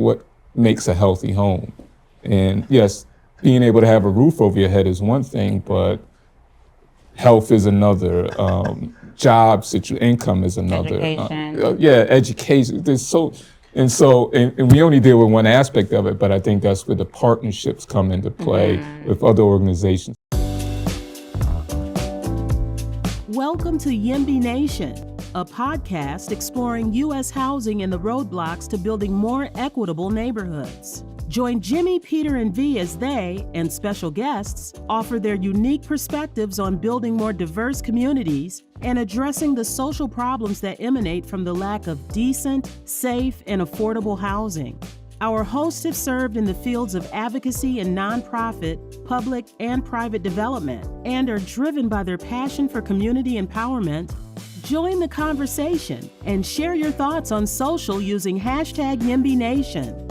what makes a healthy home. And yes, being able to have a roof over your head is one thing, but health is another. Income is another. Education. Yeah, education. And we only deal with one aspect of it, but I think that's where the partnerships come into play with other organizations. Welcome to YIMBY Nation, a podcast exploring U.S. housing and the roadblocks to building more equitable neighborhoods. Join Jimmy, Peter, and V as they, and special guests, offer their unique perspectives on building more diverse communities and addressing the social problems that emanate from the lack of decent, safe, and affordable housing. Our hosts have served in the fields of advocacy and nonprofit, public, and private development, and are driven by their passion for community empowerment. Join the conversation and share your thoughts on social using hashtag YIMBY Nation.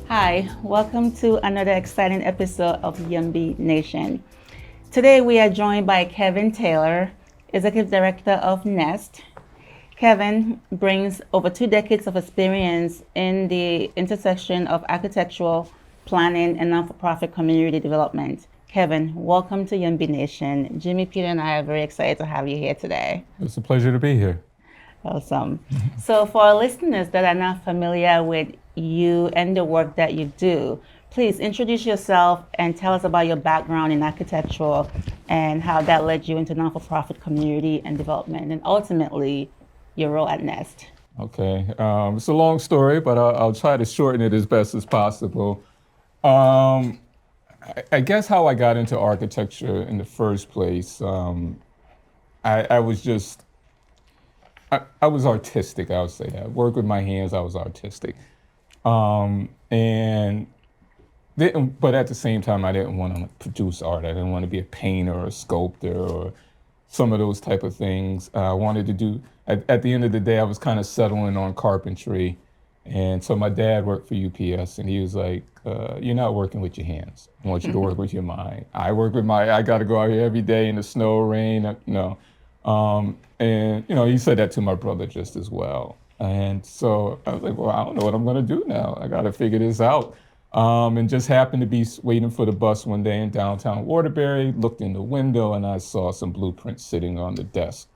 Hi, welcome to another exciting episode of YIMBY Nation. Today we are joined by Kevin Taylor, Executive Director of Nest. Kevin brings over 2 decades of experience in the intersection of architectural planning and non-for-profit community development. Kevin, welcome to YIMBY Nation. Jimmy, Peter, and I are very excited to have you here today. It's a pleasure to be here. Awesome. So for our listeners that are not familiar with you and the work that you do, please introduce yourself and tell us about your background in architectural and how that led you into non-for-profit community and development, and ultimately your role at Nest. Okay, it's a long story, but I'll try to shorten it as best as possible. I guess how I got into architecture in the first place, I was artistic, I would say that. Work with my hands, I was artistic. But at the same time, I didn't want to produce art. I didn't want to be a painter or a sculptor or some of those type of things. I wanted to do, at the end of the day, I was kind of settling on carpentry. And so my dad worked for UPS, and he was like, you're not working with your hands. I want you to work with your mind. I got to go out here every day in the snow, rain, no. And, he said that to my brother just as well. And so I was like, well, I don't know what I'm going to do now. I got to figure this out. And just happened to be waiting for the bus one day in downtown Waterbury, looked in the window, and I saw some blueprints sitting on the desk.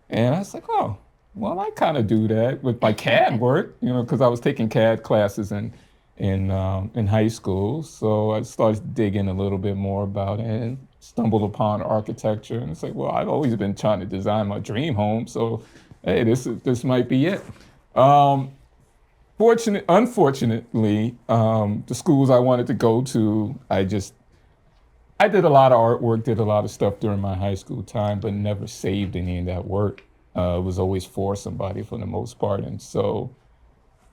And I was like, oh, well, I kind of do that with my CAD work, because I was taking CAD classes in high school. So I started digging a little bit more about it and stumbled upon architecture. And it's like, well, I've always been trying to design my dream home. So, hey, this might be it. Unfortunately, the schools I wanted to go to, I did a lot of artwork, did a lot of stuff during my high school time, but never saved any of that work. It was always for somebody for the most part. And so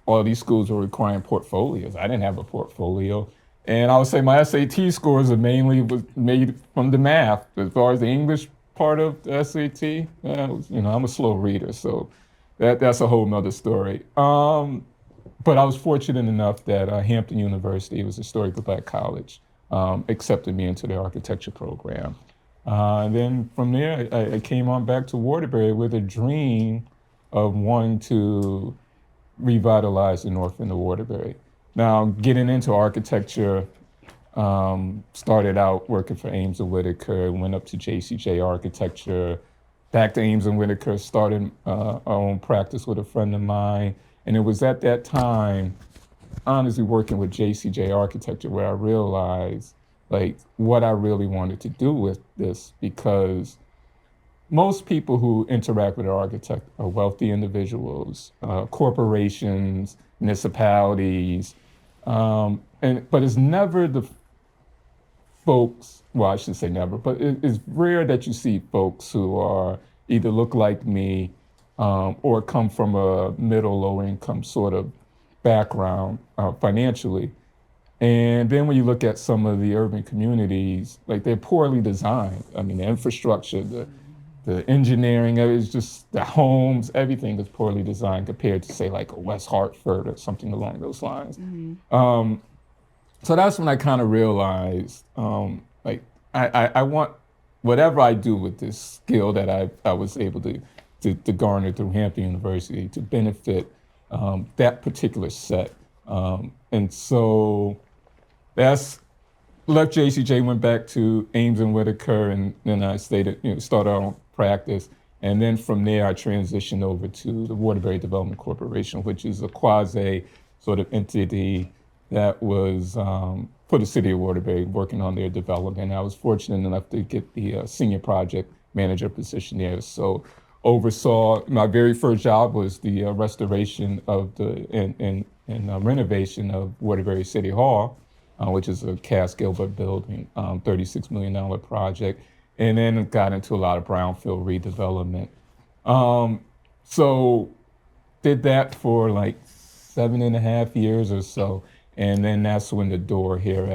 all these schools were requiring portfolios. I didn't have a portfolio. And I would say my SAT scores was made from the math. As far as the English part of the SAT, I'm a slow reader, so that's a whole nother story. But I was fortunate enough that Hampton University, it was a historically black college, accepted me into the architecture program. And then from there, I came on back to Waterbury with a dream of wanting to revitalize the north end of Waterbury. Now, getting into architecture, started out working for Ames and Whitaker, went up to JCJ Architecture, back to Ames and Whitaker, started our own practice with a friend of mine. And it was at that time, honestly, working with JCJ Architecture, where I realized what I really wanted to do with this, because most people who interact with an architect are wealthy individuals, corporations, municipalities, but it's never the folks, well, I should say never, but it's rare that you see folks who are either look like me or come from a middle, low income sort of background financially. And then when you look at some of the urban communities, they're poorly designed. I mean, the infrastructure, the engineering, it's just the homes, everything is poorly designed compared to, say, a West Hartford or something along those lines. Mm-hmm. So that's when I kind of realized, I want whatever I do with this skill that I was able to garner through Hampton University to benefit that particular set. And so that's left JCJ, went back to Ames and Whitaker, and then I started our own practice. And then from there, I transitioned over to the Waterbury Development Corporation, which is a quasi sort of entity that was for the city of Waterbury, working on their development. I was fortunate enough to get the senior project manager position there. So oversaw, my very first job was the restoration of and renovation of Waterbury City Hall, which is a Cass Gilbert building, $36 million project. And then got into a lot of brownfield redevelopment. So did that for like 7.5 years or so. And then that's when the door here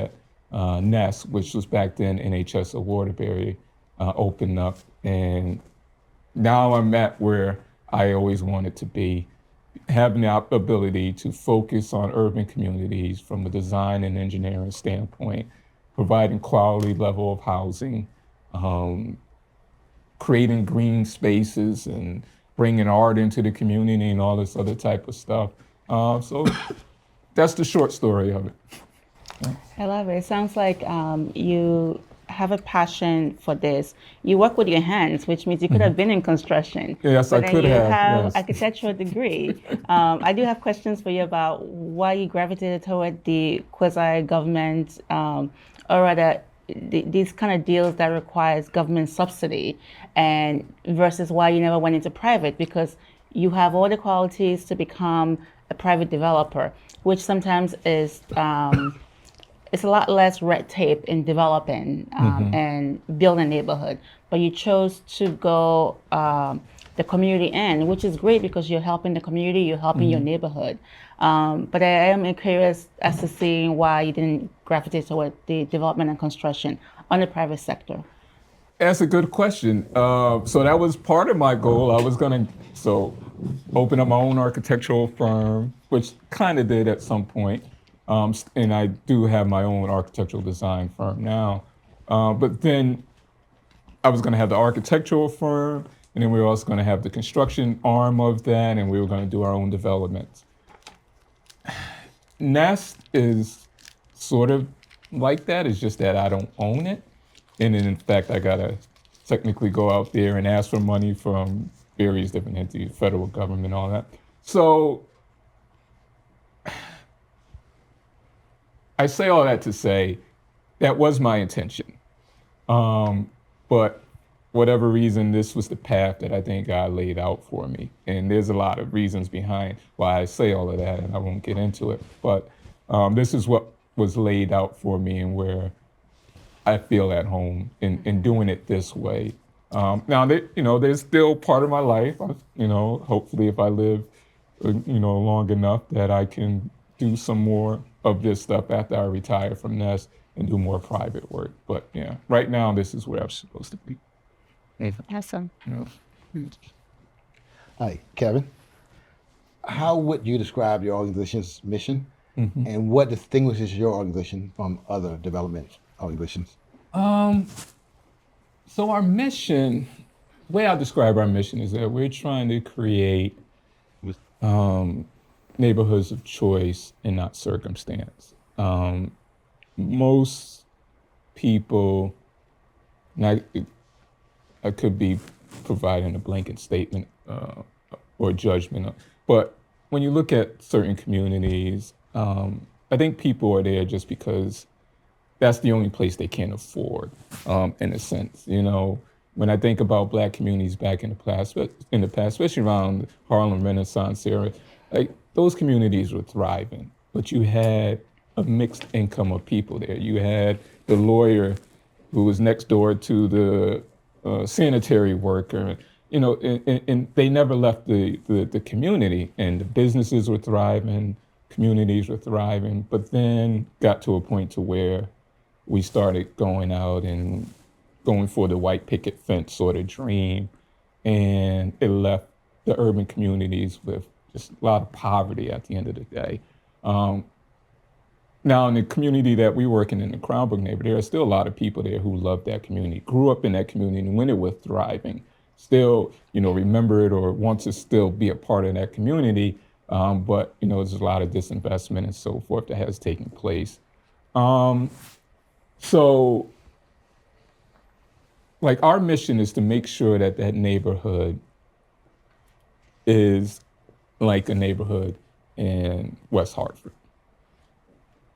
at Nest, which was back then NHS of Waterbury, opened up. And now I'm at where I always wanted to be, having the ability to focus on urban communities from a design and engineering standpoint, providing quality level of housing, creating green spaces and bringing art into the community and all this other type of stuff. So that's the short story of it. I love it. It sounds like you have a passion for this. You work with your hands, which means you could have been in construction. Yes, but I could have. You have Yes. architectural degree. I do have questions for you about why you gravitated toward the quasi-government, or rather, these kind of deals that requires government subsidy, and versus why you never went into private, because you have all the qualities to become a private developer, which sometimes is it's a lot less red tape in developing and building a neighborhood. But you chose to go the community end, which is great because you're helping the community, you're helping your neighborhood. But I am curious as to seeing why you didn't gravitate toward the development and construction on the private sector. That's a good question. So that was part of my goal. I was going to open up my own architectural firm, which kind of did at some point. And I do have my own architectural design firm now. But then I was going to have the architectural firm, and then we were also going to have the construction arm of that, and we were going to do our own developments. Nest is sort of like that. It's just that I don't own it. And then, in fact, I got to technically go out there and ask for money from various different entities, federal government, all that. So I say all that to say that was my intention. But whatever reason, this was the path that I think God laid out for me. And there's a lot of reasons behind why I say all of that, and I won't get into it. But this is what was laid out for me and where I feel at home in doing it this way. Now, there's still part of my life, hopefully if I live, long enough that I can do some more of this stuff after I retire from Nest and do more private work. But yeah, right now, this is where I'm supposed to be. Awesome. Hi, Kevin. How would you describe your organization's mission, and what distinguishes your organization from other development organizations? So our mission, the way I describe our mission is that we're trying to create neighborhoods of choice and not circumstance. Most people, and I could be providing a blanket statement or judgment, but when you look at certain communities, I think people are there just because that's the only place they can afford, in a sense. When I think about Black communities back in the past, especially around the Harlem Renaissance era, like those communities were thriving, but you had a mixed income of people there. You had the lawyer who was next door to the sanitary worker, and they never left the community, and the businesses were thriving, communities were thriving, but then got to a point to where we started going out and going for the white picket fence sort of dream, and it left the urban communities with just a lot of poverty at the end of the day. Now, in the community that we work in the Crown Brook neighborhood, there are still a lot of people there who love that community, grew up in that community when it was thriving, still, remember it or want to still be a part of that community. But there's a lot of disinvestment and so forth that has taken place. So, like, our mission is to make sure that that neighborhood is like a neighborhood in West Hartford.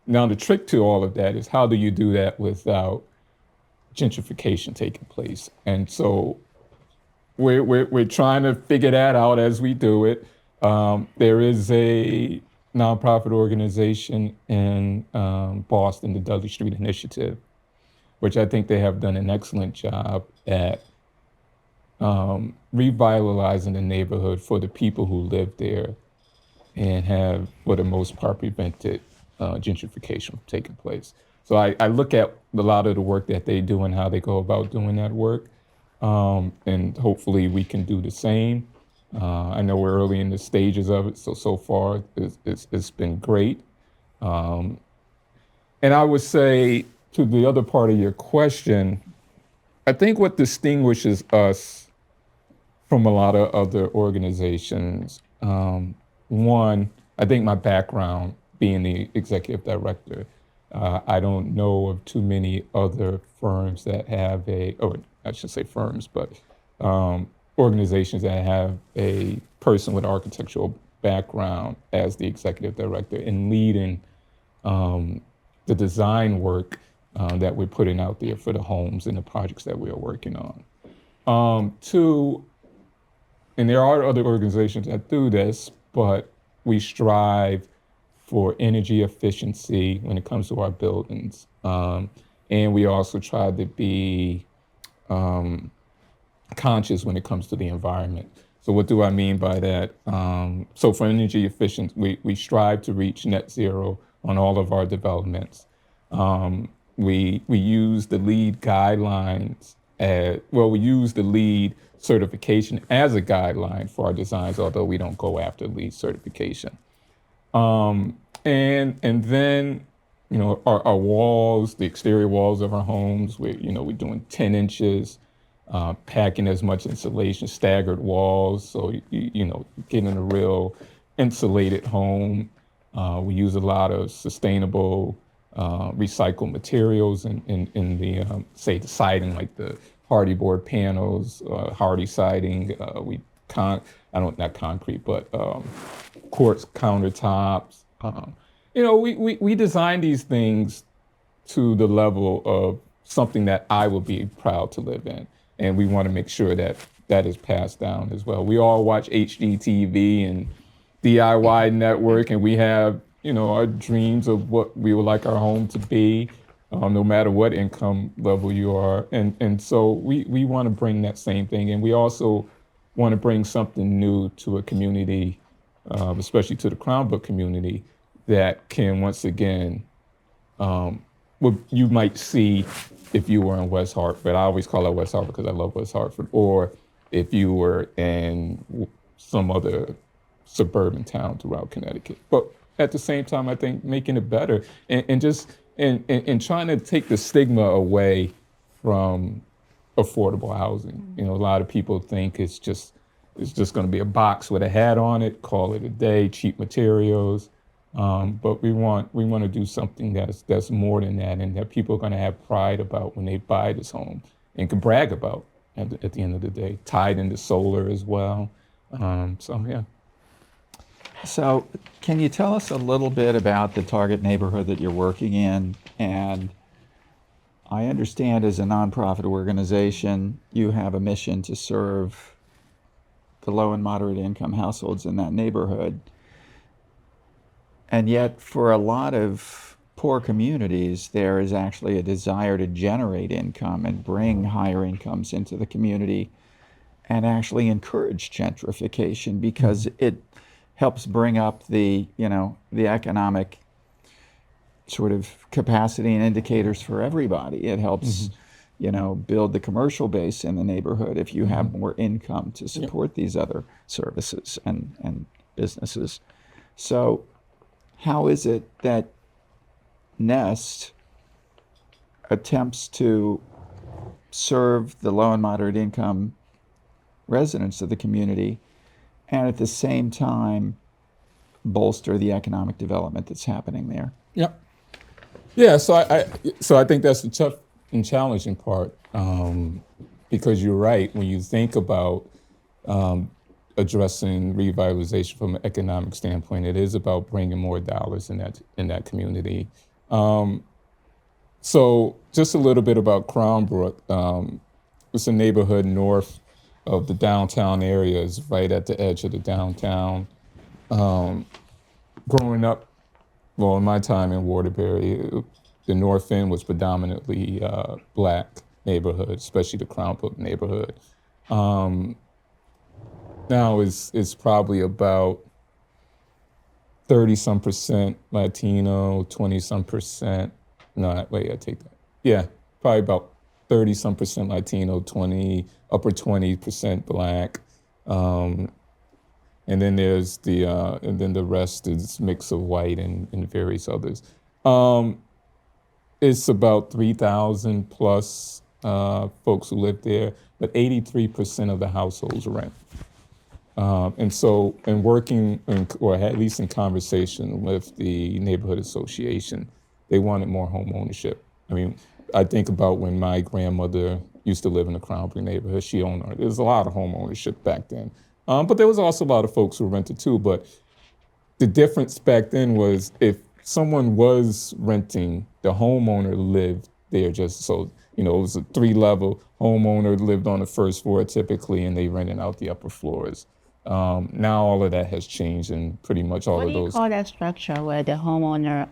Now, the trick to all of that is, how do you do that without gentrification taking place? And so we're trying to figure that out as we do it. There is a nonprofit organization in Boston, the Dudley Street Initiative, which I think they have done an excellent job at revitalizing the neighborhood for the people who live there, and have, for the most part, prevented gentrification from taking place. So I look at a lot of the work that they do and how they go about doing that work, and hopefully we can do the same. I know we're early in the stages of it, so far it's been great. And I would say, to the other part of your question, I think what distinguishes us from a lot of other organizations, one, I think my background being the executive director, I don't know of too many other firms that have or I should say firms, but organizations that have a person with architectural background as the executive director and leading the design work that we're putting out there for the homes and the projects that we are working on. Two, and there are other organizations that do this, but we strive for energy efficiency when it comes to our buildings. And we also try to be conscious when it comes to the environment. So what do I mean by that? So for energy efficiency, we strive to reach net zero on all of our developments. We use the LEED guidelines we use the LEED certification as a guideline for our designs, although we don't go after LEED certification. And then, our walls, the exterior walls of our homes, we're doing 10 inches, packing as much insulation, staggered walls, so getting a real insulated home. We use a lot of sustainable recycled materials in the say the siding, like the hardy board panels, hardy siding. Not concrete, but quartz countertops. We design these things to the level of something that I will be proud to live in, and we want to make sure that that is passed down as well. We all watch HGTV and DIY Network, and we have our dreams of what we would like our home to be, no matter what income level you are. And so we want to bring that same thing. And we also want to bring something new to a community, especially to the Crown Book community, that can, once again, what you might see if you were in West Hartford. I always call it West Hartford because I love West Hartford. Or if you were in some other suburban town throughout Connecticut. But at the same time, I think making it better and trying to take the stigma away from affordable housing. A lot of people think it's just going to be a box with a hat on it, call it a day, cheap materials. But we want to do something that's more than that, and that people are going to have pride about when they buy this home and can brag about at the end of the day, tied into solar as well. Yeah. So can you tell us a little bit about the target neighborhood that you're working in? And I understand, as a nonprofit organization, you have a mission to serve the low and moderate income households in that neighborhood. And yet, for a lot of poor communities, there is actually a desire to generate income and bring higher incomes into the community and actually encourage gentrification, because it helps bring up the economic sort of capacity and indicators for everybody. It helps, build the commercial base in the neighborhood if you have more income to support these other services and businesses. So how is it that Nest attempts to serve the low and moderate income residents of the community, and at the same time bolster the economic development that's happening there. Yeah. Yeah. So I think that's the tough and challenging part, because you're right. When you think about addressing revitalization from an economic standpoint, it is about bringing more dollars in that community. So just a little bit about Crownbrook. It's a neighborhood north of the downtown area. It's right at the edge of the downtown. Growing up, well, in my time in Waterbury, the North End was predominantly Black neighborhood, especially the Crownbrook neighborhood. Now it's probably about 30-some percent Latino, 20-some percent. No, wait, I take that. Yeah, probably about 30-some percent Latino, upper 20% Black. And then there's and then the rest is mix of white and various others. It's about 3,000 plus folks who live there, but 83% of the households rent. And so, in working, or at least in conversation with the neighborhood association, they wanted more home ownership. I mean, I think about when my grandmother used to live in the Crownbrook neighborhood. She owned her. There was a lot of home ownership back then. But there was also a lot of folks who rented too. But the difference back then was if someone was renting, the homeowner lived there just so, it was a 3-level homeowner lived on the first floor typically, and they rented out the upper floors. Now all of that has changed, and pretty much all What of do you those. call that structure where the homeowner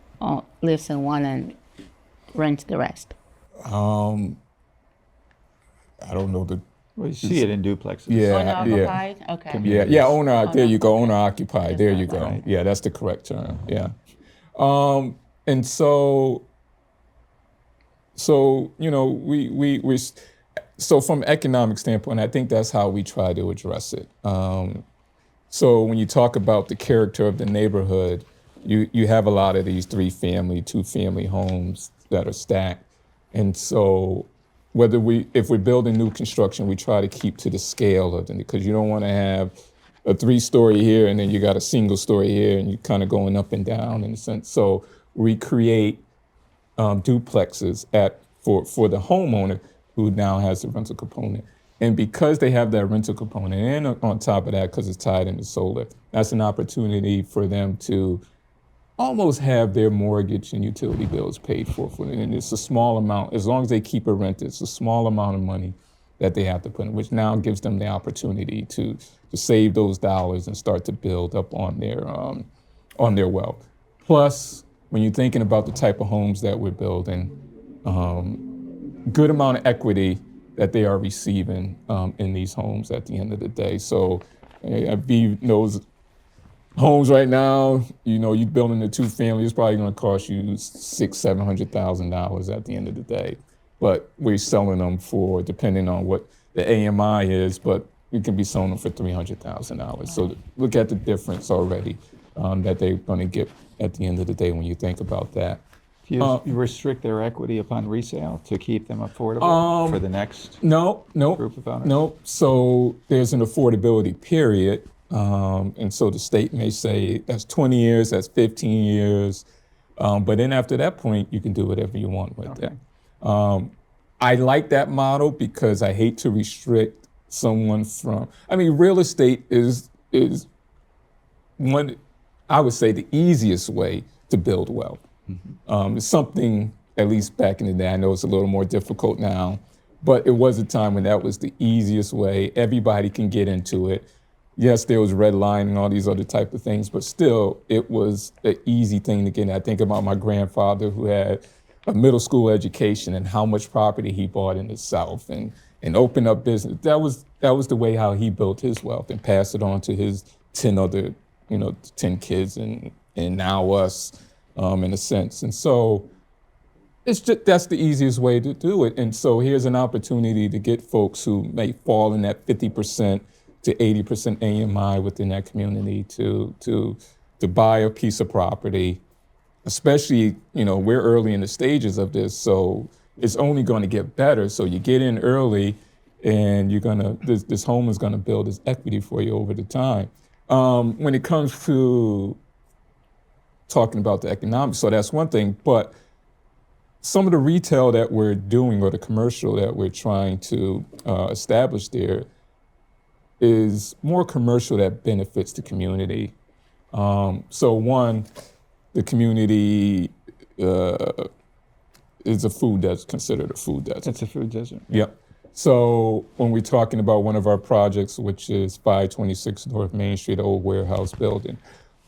lives in one and rents the rest? I don't know the. Well, you see it in duplexes. Yeah, Owner yeah. occupied? Okay. Community. Yeah, owner. There you go, Owner owner occupied. There you go. Right. Yeah, that's the correct term. Yeah, and so we so from an economic standpoint, I think that's how we try to address it. So when you talk about the character of the neighborhood, you have a lot of these 3-family, 2-family homes that are stacked, and so if we're building new construction, we try to keep to the scale of it, because you don't want to have a 3-story here and then you got a single story here and you're kind of going up and down in a sense. So we create duplexes for the homeowner who now has the rental component. And because they have that rental component, and on top of that, because it's tied into solar, that's an opportunity for them to almost have their mortgage and utility bills paid for them. And it's a small amount, as long as they keep it rented, it's a small amount of money that they have to put in, which now gives them the opportunity to save those dollars and start to build up on their wealth. Plus, when you're thinking about the type of homes that we're building, good amount of equity that they are receiving in these homes at the end of the day. So V knows homes right now, you're building a 2-family, it's probably going to cost you $600,000-$700,000 at the end of the day. But we're selling them for, depending on what the AMI is, but we can be selling them for $300,000. So look at the difference already that they're going to get at the end of the day when you think about that. Do you restrict their equity upon resale to keep them affordable for the next No. group of owners? No. So there's an affordability period. And so the state may say that's 20 years, that's 15 years. But then after that point, you can do whatever you want with that. I like that model because I hate to restrict someone from, real estate is one, I would say, the easiest way to build wealth. It's something, at least back in the day, I know it's a little more difficult now, but it was a time when that was the easiest way. Everybody can get into it. Yes, there was redlining and all these other type of things, but still, it was an easy thing to get in. I think about my grandfather who had a middle school education and how much property he bought in the South and opened up business. That was the way how he built his wealth and passed it on to his 10 other, 10 kids and now us, in a sense. And so that's the easiest way to do it. And so here's an opportunity to get folks who may fall in that 50% to 80% AMI within that community to buy a piece of property, especially, we're early in the stages of this, so it's only going to get better. So you get in early and this home is going to build this equity for you over the time. When it comes to talking about the economics. So that's one thing. But some of the retail that we're doing or the commercial that we're trying to establish there is more commercial that benefits the community. So one, the community is a food that's considered a food desert. It's a food desert. Yep. So when we're talking about one of our projects, which is 526 North Main Street, old warehouse building,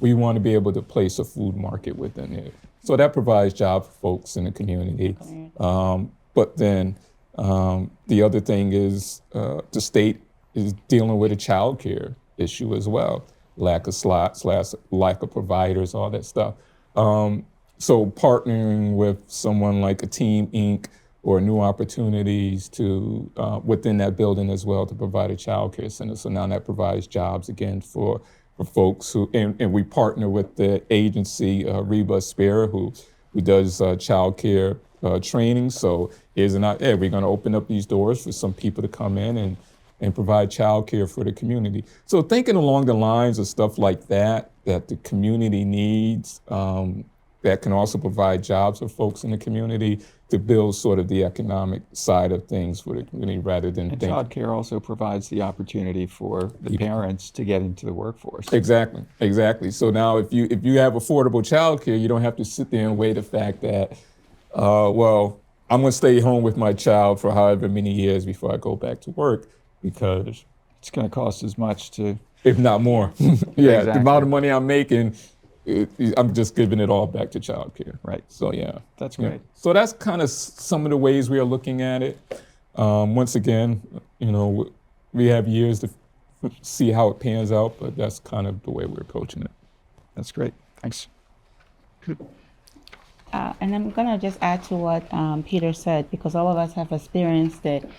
we want to be able to place a food market within it. So that provides jobs for folks in the community. But then the other thing is the state is dealing with a child care issue as well. Lack of slots, lack of providers, all that stuff. So partnering with someone like a Team Inc. or New Opportunities to within that building as well to provide a child care center. So now that provides jobs again for folks who, and we partner with the agency Reba Spera who does child care training. So here's an idea, we're gonna open up these doors for some people to come in and provide child care for the community. So thinking along the lines of stuff like that the community needs, that can also provide jobs for folks in the community to build sort of the economic side of things for the community rather than And child care also provides the opportunity for the parents to get into the workforce. Exactly. So now if you have affordable child care, you don't have to sit there and weigh the fact that, well, I'm gonna stay home with my child for however many years before I go back to work because It's going to cost as much to, if not more. Yeah, the Exactly. amount of money I'm making, I'm just giving it all back to child care. right. So yeah. That's Yeah. great. So that's kind of some of the ways we are looking at it. Once again, we have years to see how it pans out, but that's kind of the way we're approaching it. That's great. Thanks. And I'm gonna just add to what Peter said because all of us have experienced it.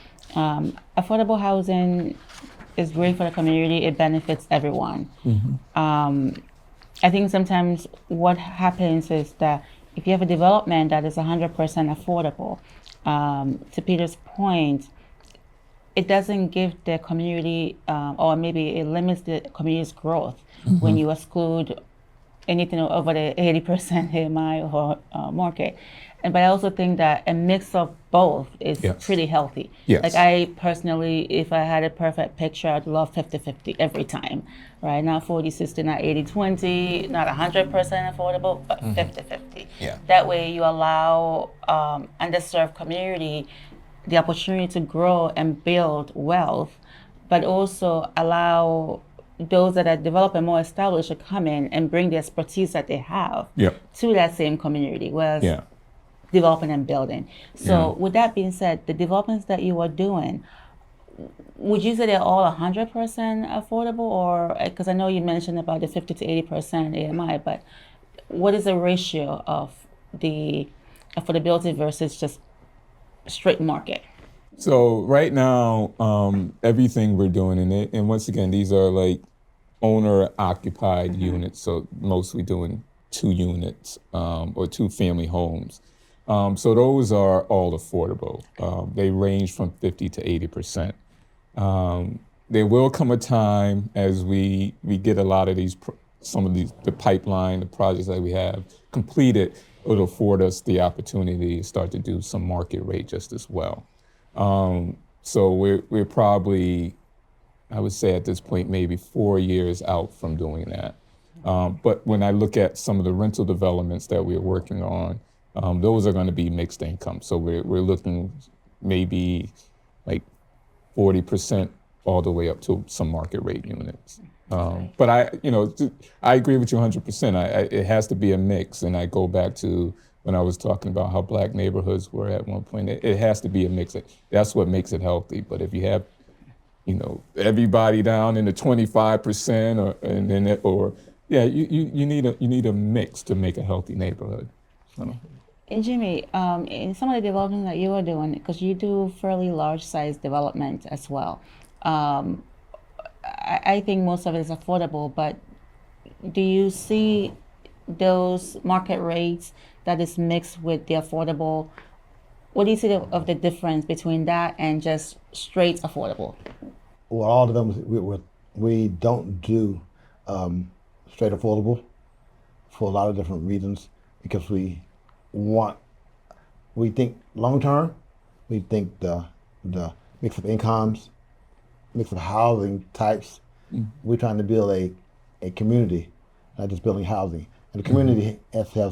Affordable housing is great for the community. It benefits everyone. I think sometimes what happens is that if you have a development that is 100% affordable, to Peter's point, it doesn't give the community, or maybe it limits the community's growth when you exclude anything over the 80% AMI or market. But I also think that a mix of both is Yes. pretty healthy. Yes. Like I personally, if I had a perfect picture, I'd love 50-50 every time, right? Not 40-60, not 80-20, not 100% affordable, but 50-50. Yeah. That way you allow underserved community the opportunity to grow and build wealth, but also allow those that are developing more established to come in and bring the expertise that they have Yeah. to that same community, whereas Yeah. developing and building. So with that being said, the developments that you are doing, would you say they're all 100% affordable, or because I know you mentioned about the 50 to 80% AMI, but what is the ratio of the affordability versus just straight market? So right now, everything we're doing in it, and once again, these are like owner-occupied units, so mostly doing 2 units or 2 family homes. So those are all affordable. They range from 50 to 80%. There will come a time as we get a lot of these, the pipeline, the projects that we have completed, it'll afford us the opportunity to start to do some market rate just as well. So we're probably, I would say at this point, maybe 4 years out from doing that. But when I look at some of the rental developments that we're working on, those are going to be mixed income. So we're looking maybe like 40% all the way up to some market rate units. But I agree with you 100%. It has to be a mix. And I go back to when I was talking about how black neighborhoods were at one point. It has to be a mix. That's what makes it healthy. But if you have, everybody down in the 25% you need a mix to make a healthy neighborhood. So. And Jimmy, in some of the development that you are doing, because you do fairly large size development as well, I think most of it is affordable, but do you see those market rates that is mixed with the affordable? What do you see of the difference between that and just straight affordable? Well, all of them, we don't do straight affordable for a lot of different reasons, because we think long term, we think the mix of incomes, mix of housing types. We're trying to build a community, not just building housing. And the community has try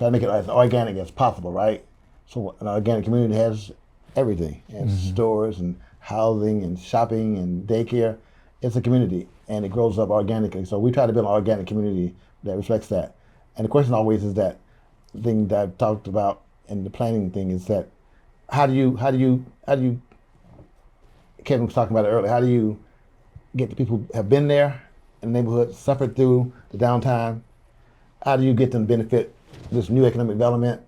to make it as organic as possible, right? So an organic community has everything. It has stores and housing and shopping and daycare. It's a community, and it grows up organically. So we try to build an organic community that reflects that. And the question always is that thing that I've talked about in the planning thing is that how do you Kevin was talking about it earlier, how do you get the people who have been there in the neighborhood, suffered through the downtime, how do you get them to benefit this new economic development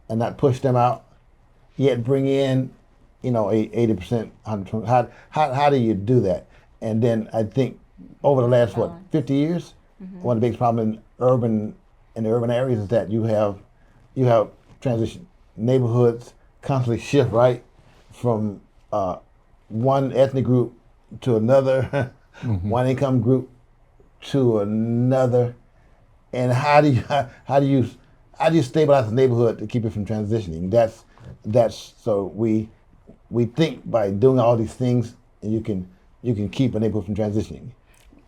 and not push them out, yet bring in, a 80%, 100%? How do you do that? And then I think over the last 50 years, one of the biggest problems in the urban areas is that you have transition. Neighborhoods constantly shift, right, from one ethnic group to another, one income group to another. And how do you stabilize the neighborhood to keep it from transitioning? That's so we think by doing all these things, and you can keep a neighborhood from transitioning.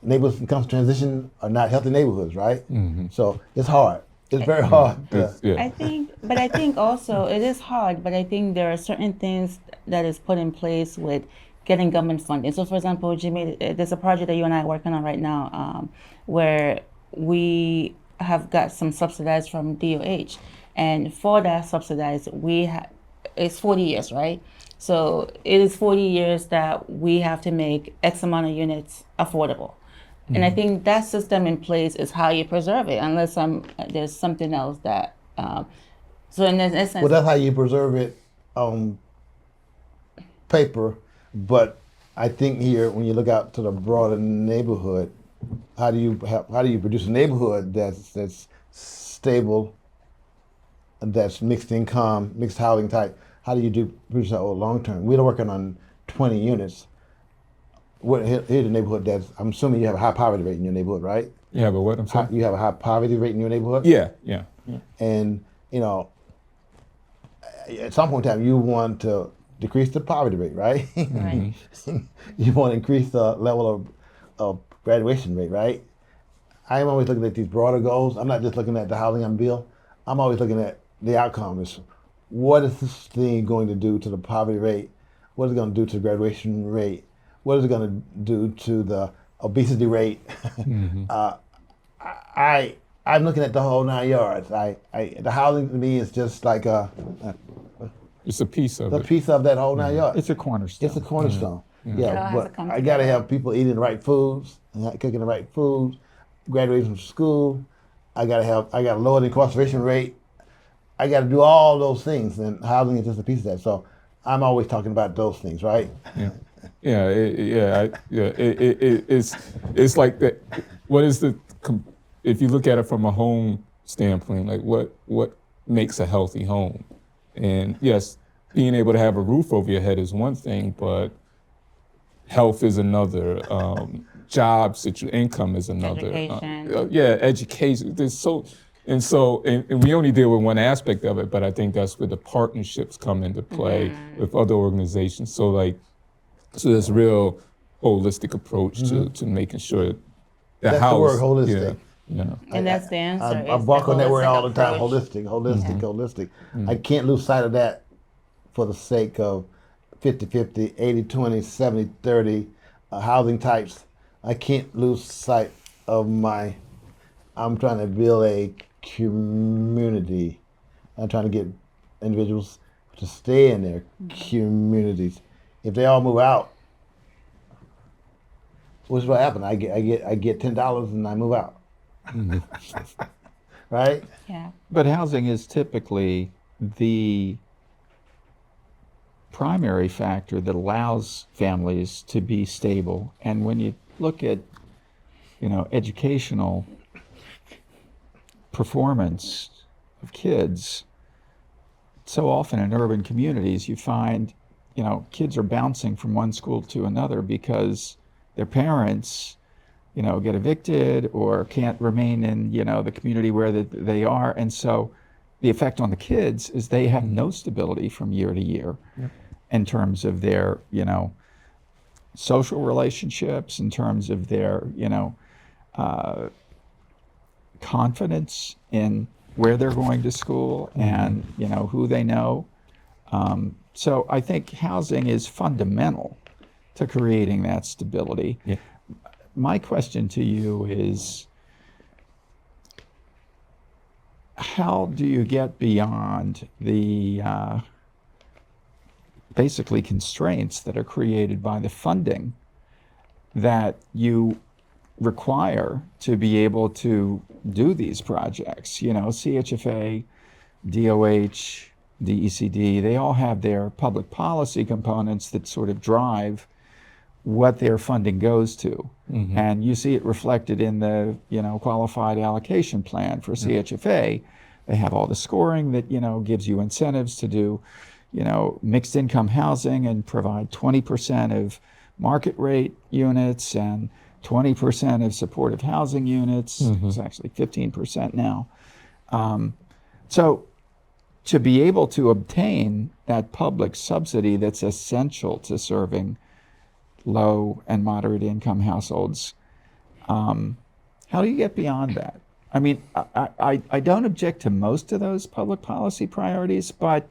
Neighborhoods that come to transition are not healthy neighborhoods, right? So it's hard. It's very hard. I think also it is hard, but I think there are certain things that is put in place with getting government funding. So for example, Jimmy, there's a project that you and I are working on right now where we have got some subsidized from DOH. And for that subsidized, it's 40 years, right? So it is 40 years that we have to make X amount of units affordable. And I think that system in place is how you preserve it, unless there's something else that. So in essence, well, that's how you preserve it on paper. But I think here, when you look out to the broader neighborhood, how do you produce a neighborhood that's stable, that's mixed income, mixed housing type? How do you produce that over long term? We're working on 20 units. Here's a neighborhood I'm assuming you have a high poverty rate in your neighborhood, right? Yeah, but what I'm saying? You have a high poverty rate in your neighborhood? Yeah. And, at some point in time, you want to decrease the poverty rate, right? Right. You want to increase the level of graduation rate, right? I'm always looking at these broader goals. I'm not just looking at the housing bill. I'm always looking at the outcomes. What is this thing going to do to the poverty rate? What is it going to do to the graduation rate? What is it going to do to the obesity rate? I'm looking at the whole 9 yards. The housing to me is just like It's a piece of a it. piece of that whole 9 yards. It's a cornerstone. It's a cornerstone. It all has to But come I got to together. have people eating the right foods, cooking the right foods, graduating from school. I got to lower the incarceration rate. I got to do all those things, and housing is just a piece of that. So I'm always talking about those things, right? It's like that. What is if you look at it from a home standpoint, like what makes a healthy home? And yes, being able to have a roof over your head is one thing, but health is another. Job income is another. Education. Education. And we only deal with one aspect of it, but I think that's where the partnerships come into play with other organizations. So there's real holistic approach to making sure That's house. the word, holistic. Yeah. And that's the answer. I is walk the on that word holistic all the time. approach. Holistic. I can't lose sight of that for the sake of 50-50, 80-20, 70-30 housing types. I can't lose sight of I'm trying to build a community. I'm trying to get individuals to stay in their communities. If they all move out, what's what happen? I get $10 and I move out. Right? Yeah. But housing is typically the primary factor that allows families to be stable. And when you look at, educational performance of kids, so often in urban communities, you find, kids are bouncing from one school to another because their parents get evicted or can't remain in, the community where they are. And so the effect on the kids is they have no stability from year to year in terms of their, social relationships, in terms of their, confidence in where they're going to school and, who they know. So I think housing is fundamental to creating that stability. Yeah. My question to you is, how do you get beyond the basically constraints that are created by the funding that you require to be able to do these projects? CHFA, DOH, DECD, they all have their public policy components that sort of drive what their funding goes to. And you see it reflected in the, qualified allocation plan for CHFA. They have all the scoring that, gives you incentives to do, mixed income housing and provide 20% of market rate units and 20% of supportive housing units. It's actually 15% now. So to be able to obtain that public subsidy that's essential to serving low and moderate income households, how do you get beyond that? I mean, I don't object to most of those public policy priorities, but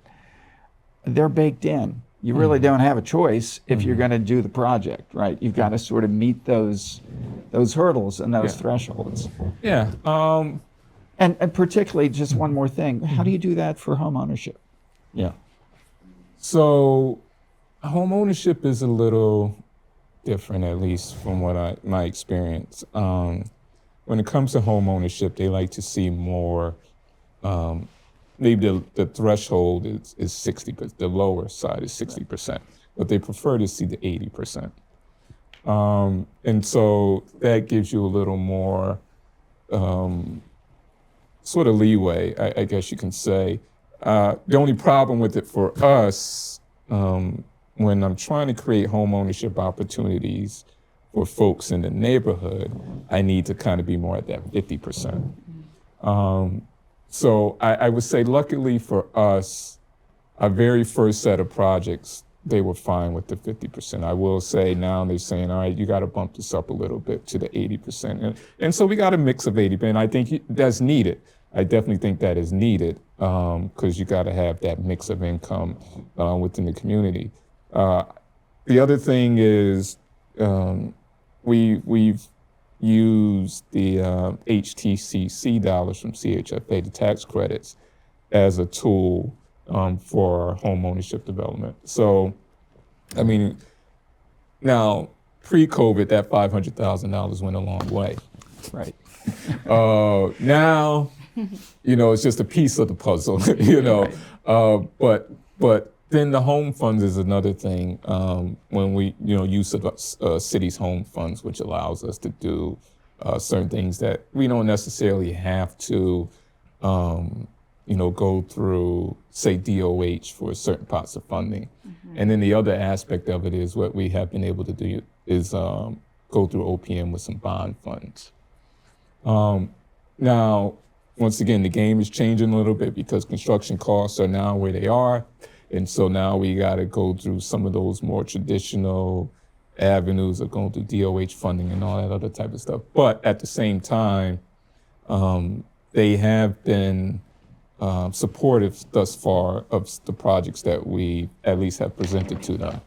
they're baked in. You really don't have a choice if you're going to do the project, right? You've got to sort of meet those hurdles and those thresholds. Yeah. And particularly, just one more thing, how do you do that for home ownership? Yeah. So home ownership is a little different, at least from what my experience. When it comes to home ownership, they like to see more, maybe the threshold is 60, but the lower side is 60%, but they prefer to see the 80%. And so that gives you a little more sort of leeway, I guess you can say. The only problem with it for us, when I'm trying to create home ownership opportunities for folks in the neighborhood, I need to kind of be more at that 50%. So I would say, luckily for us, our very first set of projects, they were fine with the 50%. I will say now they're saying, all right, you got to bump this up a little bit to the 80%. And so we got a mix of 80%, and I think that's needed. I definitely think that is needed because you got to have that mix of income within the community. The other thing is we've used the HTCC dollars from CHFA, the tax credits, as a tool for home ownership development. So, I mean, now pre-COVID, that $500,000 went a long way. Right. Now, it's just a piece of the puzzle, but then the home funds is another thing. When we, use of city's home funds, which allows us to do certain things that we don't necessarily have to, go through, say, DOH for certain parts of funding. And then the other aspect of it is what we have been able to do is go through OPM with some bond funds. Now, once again, the game is changing a little bit because construction costs are now where they are. And so now we got to go through some of those more traditional avenues of going through DOH funding and all that other type of stuff. But at the same time, they have been supportive thus far of the projects that we at least have presented to them.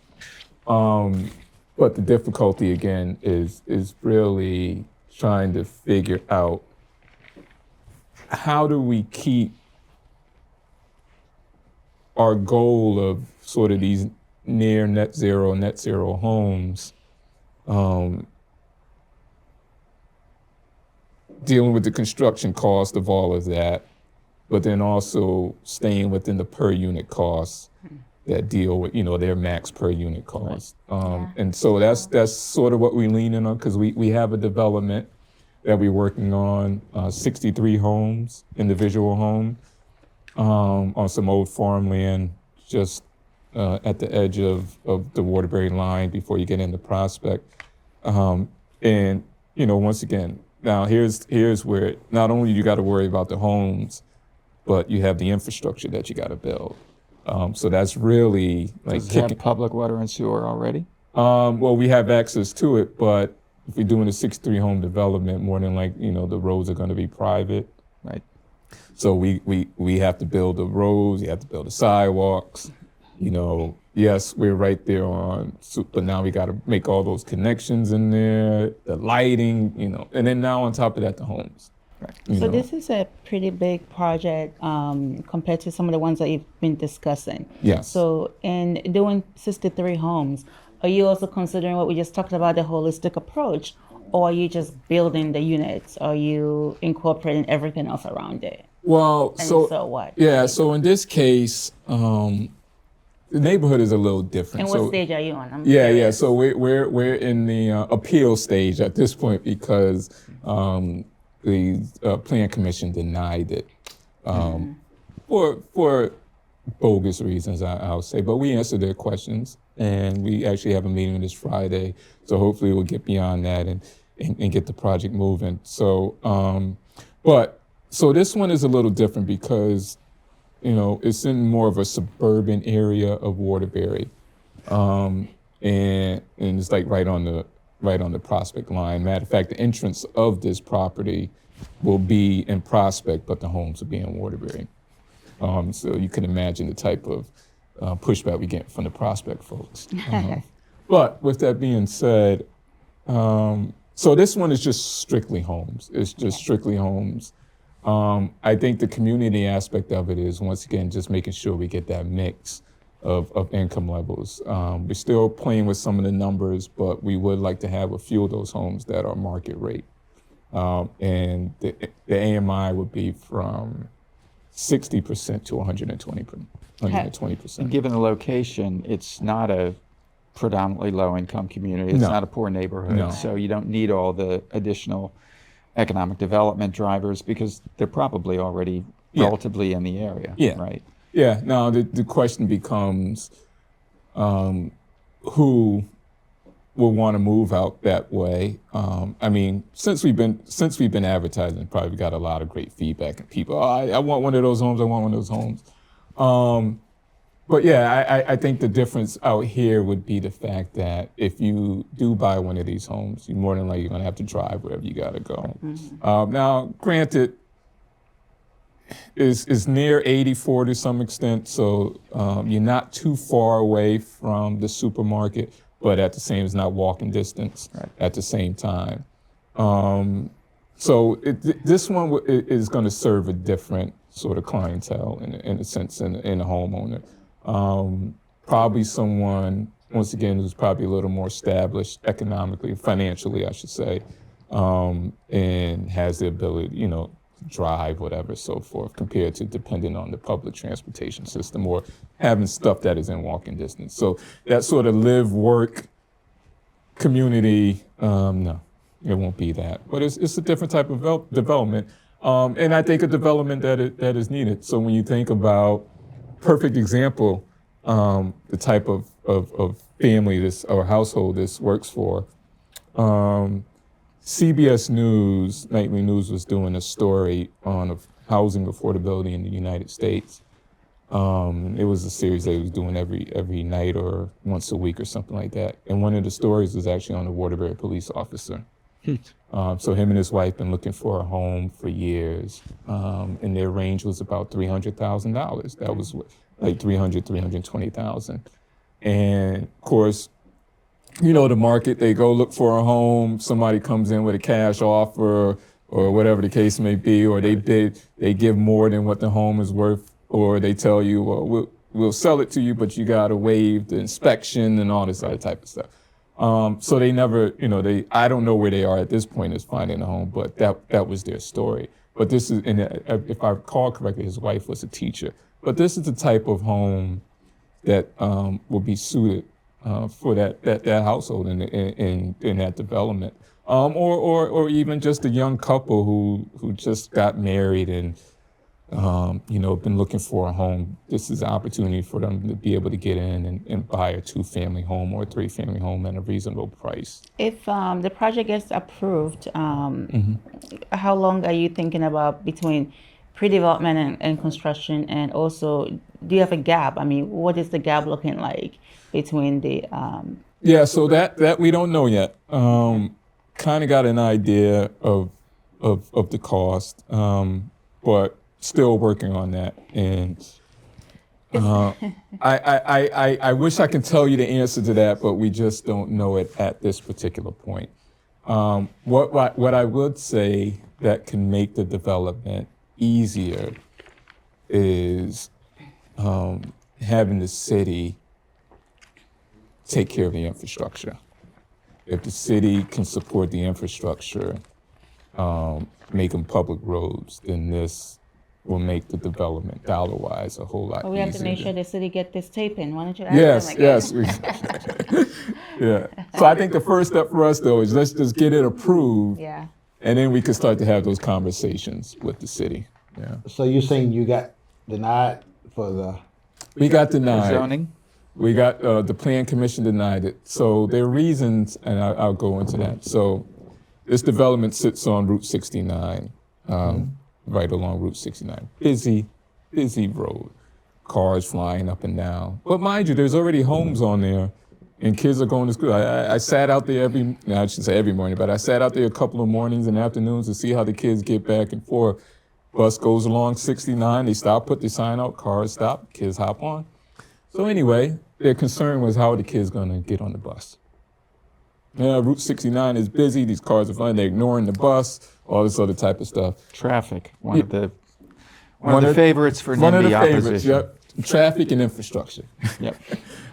But the difficulty, again, is really trying to figure out how do we keep our goal of sort of these near net zero homes, dealing with the construction cost of all of that, but then also staying within the per unit costs that deal with, their max per unit cost. And so that's sort of what we lean in on, because we have a development that we're working on, 63 homes, individual homes, on some old farmland just at the edge of the Waterbury line before you get into Prospect. And, once again, now here's where not only you got to worry about the homes, but you have the infrastructure that you got to build. So that's really like Does it have public water and sewer already? well, we have access to it, but if we're doing a 6-3 home development, more than like, the roads are going to be private. Right. So we have to build the roads, you have to build the sidewalks. Yes, we're right there but now we got to make all those connections in there, the lighting, and then now on top of that, the homes. Right. So this is a pretty big project compared to some of the ones that you've been discussing. Yes. So in doing 63 homes, are you also considering what we just talked about, the holistic approach, or are you just building the units? Are you incorporating everything else around it? Well, And so what? yeah, so in this case, the neighborhood is a little different. And what So stage are you on? I'm yeah, curious. so we're in the appeal stage at this point because the Plan Commission denied it for bogus reasons, I'll say. But we answered their questions, and we actually have a meeting this Friday. So hopefully we'll get beyond that and get the project moving. So, so this one is a little different because, it's in more of a suburban area of Waterbury, and it's like right on the Prospect line. Matter of fact, the entrance of this property will be in Prospect, but the homes will be in Waterbury. So you can imagine the type of pushback we get from the Prospect folks. But with that being said, so this one is just strictly homes. It's just strictly homes. I think the community aspect of it is, once again, just making sure we get that mix of income levels. We're still playing with some of the numbers, but we would like to have a few of those homes that are market rate. And the AMI would be from 60% to 120%. And given the location, it's not a predominantly low-income community. It's No. not a poor neighborhood. No. So you don't need all the additional economic development drivers because they're probably already Yeah. relatively in the area. Yeah. Right. Yeah. Now the question becomes, who will want to move out that way? I mean, since we've been advertising, probably got a lot of great feedback and people. Oh, I want one of those homes. I want one of those homes. But yeah, I think the difference out here would be the fact that if you do buy one of these homes, you're more than likely going to have to drive wherever you got to go. Now, granted, is near 84 to some extent, so you're not too far away from the supermarket, but at the same, it's not walking distance at the same time. So this one is going to serve a different sort of clientele in a sense, in a homeowner. Probably someone, once again, who's probably a little more established economically, financially, I should say, and has the ability, to drive, whatever, so forth, compared to depending on the public transportation system or having stuff that is in walking distance. So that sort of live, work community, no, it won't be that. But it's a different type of development. And I think a development that is needed. So when you think about perfect example, the type of family this or household this works for. CBS News, Nightly News, was doing a story on housing affordability in the United States. It was a series they was doing every night or once a week or something like that. And one of the stories was actually on a Waterbury police officer. So him and his wife been looking for a home for years, and their range was about $300,000. That was like 320,000. And of course, the market, they go look for a home, somebody comes in with a cash offer or whatever the case may be, or they give more than what the home is worth, or they tell you, well, we'll sell it to you, but you gotta waive the inspection and all this other type of stuff. So they never, I don't know where they are at this point as finding a home, but that was their story. But this is, and if I recall correctly, his wife was a teacher. But this is the type of home that will be suited for that household in that development, or even just a young couple who just got married and been looking for a home. This is an opportunity for them to be able to get in and buy a 2-family home or a 3-family home at a reasonable price. If the project gets approved, how long are you thinking about between pre-development and construction? And also, do you have a gap? I mean, what is the gap looking like between the? Yeah, so that we don't know yet. Kind of got an idea of the cost, but still working on that. And I wish I could tell you the answer to that, but we just don't know it at this particular point. What I would say that can make the development easier is having the city take care of the infrastructure. If the city can support the infrastructure, make them public roads, then this will make the development dollar-wise a whole lot Well, we easier. have to make sure the city get this tape in. Why don't you ask them again? Yeah. So I think the first step for us, though, is let's just get it approved, Yeah. and then we can start to have those conversations with the city. Yeah. So you're saying you got denied for the? We got denied. Zoning? We got the Plan Commission denied it. So there are reasons, and I'll go into that. So this development sits on Route 69, right along Route 69. Busy road, cars flying up and down. But mind you, there's already homes on there, and kids are going to school. I sat out there I shouldn't say every morning, but I sat out there a couple of mornings and afternoons to see how the kids get back and forth. Bus goes along 69, they stop, put the sign out, cars stop, kids hop on. So anyway, their concern was how are the kids going to get on the bus? Route 69 is busy, these cars are flying, they're ignoring the bus, all this other type of stuff. Traffic, one of the favorites for One of the NIMBY favorites, opposition. yep. Traffic and infrastructure. Yep.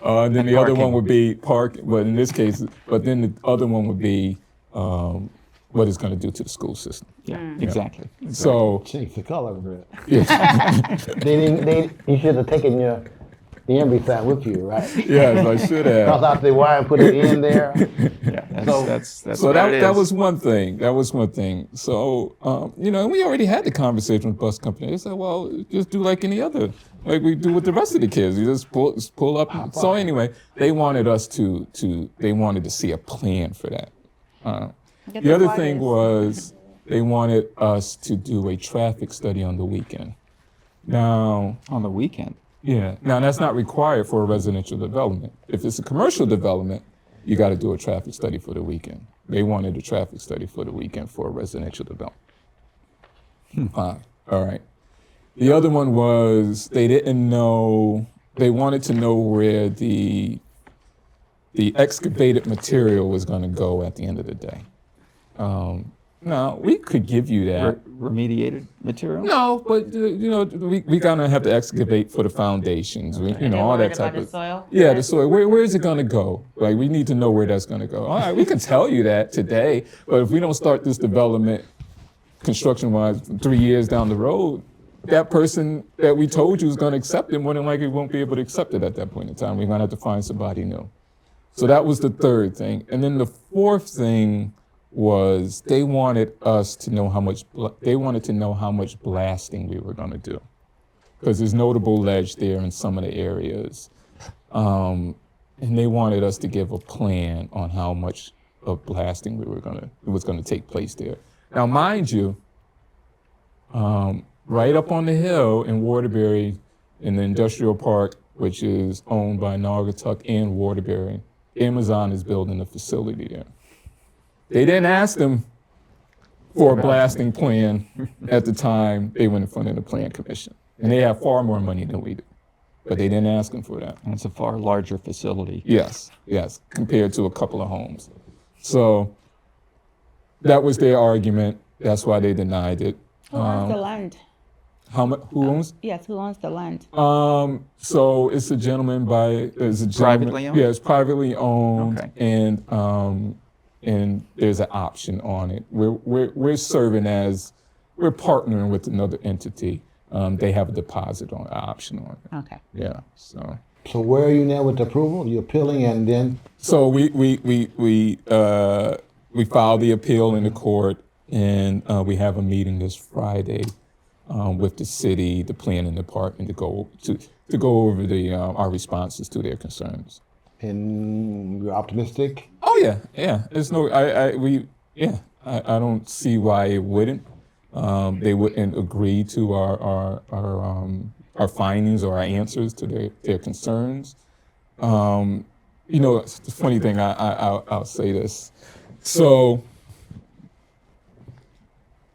And then the other parking. one would be park, but in this case, but then the other one would be what it's going to do to the school system. Yeah, exactly. So, Change the color of it. yes, You should have taken your YIMBY sign with you, right? yes, I should have. Cross out the Y and put it in there. Yeah, that's So what it that is. was one thing. So, and we already had the conversation with bus company. They said, well, just do like any other, like we do with the rest of the kids. You just pull up. So anyway, they wanted us they wanted to see a plan for that. Get The other wires. thing was they wanted us to do a traffic study on the weekend. Now, On the weekend. yeah. Now that's not required for a residential development. If it's a commercial development, you got to do a traffic study for the weekend. They wanted a traffic study for the weekend for a residential development. Fine. All right. The other one was they didn't know. They wanted to know where the excavated material was going to go at the end of the day. Now we could give you that. Remediated material? No, but we gonna have to excavate for the foundations, They're all worried that about type the of. soil? Yeah, the soil. Where is it gonna go? Like we need to know where that's gonna go. All right, we can tell you that today, but if we don't start this development, construction-wise, 3 years down the road, that person that we told you is gonna accept it more than likely won't be able to accept it at that point in time. We're gonna have to find somebody new. So that was the third thing, and then the fourth thing was they wanted us to know how much blasting we were going to do, because there's notable ledge there in some of the areas, and they wanted us to give a plan on how much of blasting was going to take place there. Now, mind you, right up on the hill in Waterbury, in the industrial park, which is owned by Naugatuck and Waterbury, Amazon is building a facility there. They didn't ask them for a blasting plan at the time they went in front of the Plan Commission. And they have far more money than we do. But they didn't ask them for that. And it's a far larger facility. Yes, compared to a couple of homes. So that was their argument. That's why they denied it. Who owns the land? Who owns? Yes, who owns the land? So it's a gentleman Privately owned? Yeah, it's privately owned. Okay. And there's an option on it. We're partnering with another entity. They have a deposit on option on it. Okay. Yeah. So So where are you now with the approval? You're appealing and then? we filed the appeal in the court, and we have a meeting this Friday with the city, the planning department, to go over our responses to their concerns. And you're optimistic? Oh yeah. There's no, I don't see why it wouldn't. They wouldn't agree to our findings or our answers to their concerns. It's the funny thing. I'll say this. So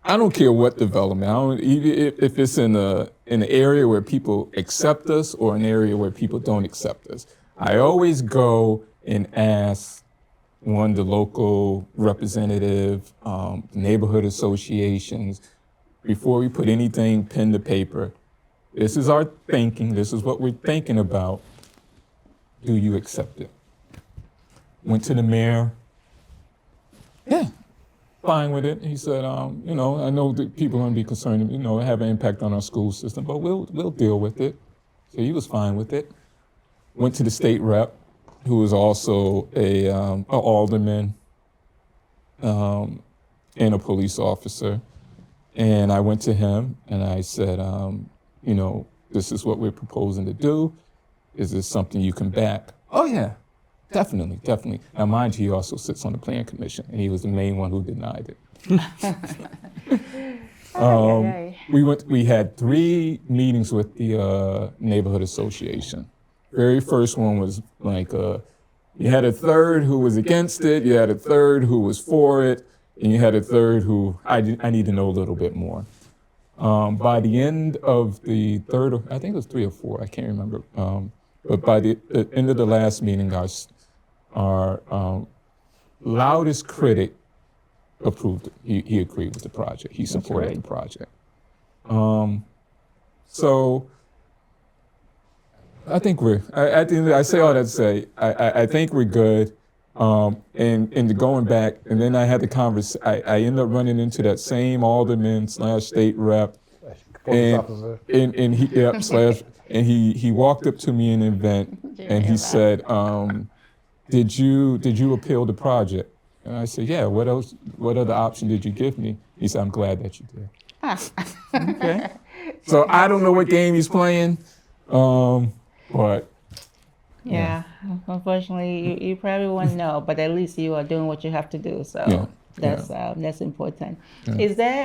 I don't care what development. I don't, even if it's in an area where people accept us or an area where people don't accept us. I always go and ask the local representative, neighborhood associations, before we put anything pen to paper. This is our thinking. This is what we're thinking about. Do you accept it? Went to the mayor. Yeah, fine with it. He said, I know that people are going to be concerned, have an impact on our school system, but we'll deal with it. So he was fine with it. Went to the state rep, who was also an alderman and a police officer. And I went to him and I said, this is what we're proposing to do. Is this something you can back? Oh yeah, definitely. Now mind you, he also sits on the plan commission and he was the main one who denied it. We had 3 meetings with the neighborhood association. Very first one was like, you had a third who was against it, you had a third who was for it, and you had a third who I need to know a little bit more. By the end of the third, I think it was 3 or 4, I can't remember. But by the end of the last meeting, our loudest critic approved it. He agreed with the project. He supported the project. So I think I say all that to say, I think we're good. And going back, and then I had the conversation, I ended up running into that same alderman / state rep. And he walked up to me in an event and he said, did you appeal the project? And I said, yeah, what other option did you give me? He said, I'm glad that you did. Okay. So I don't know what game he's playing, but. Yeah, unfortunately, you probably won't know, but at least you are doing what you have to do. So that's important. Yeah. Is there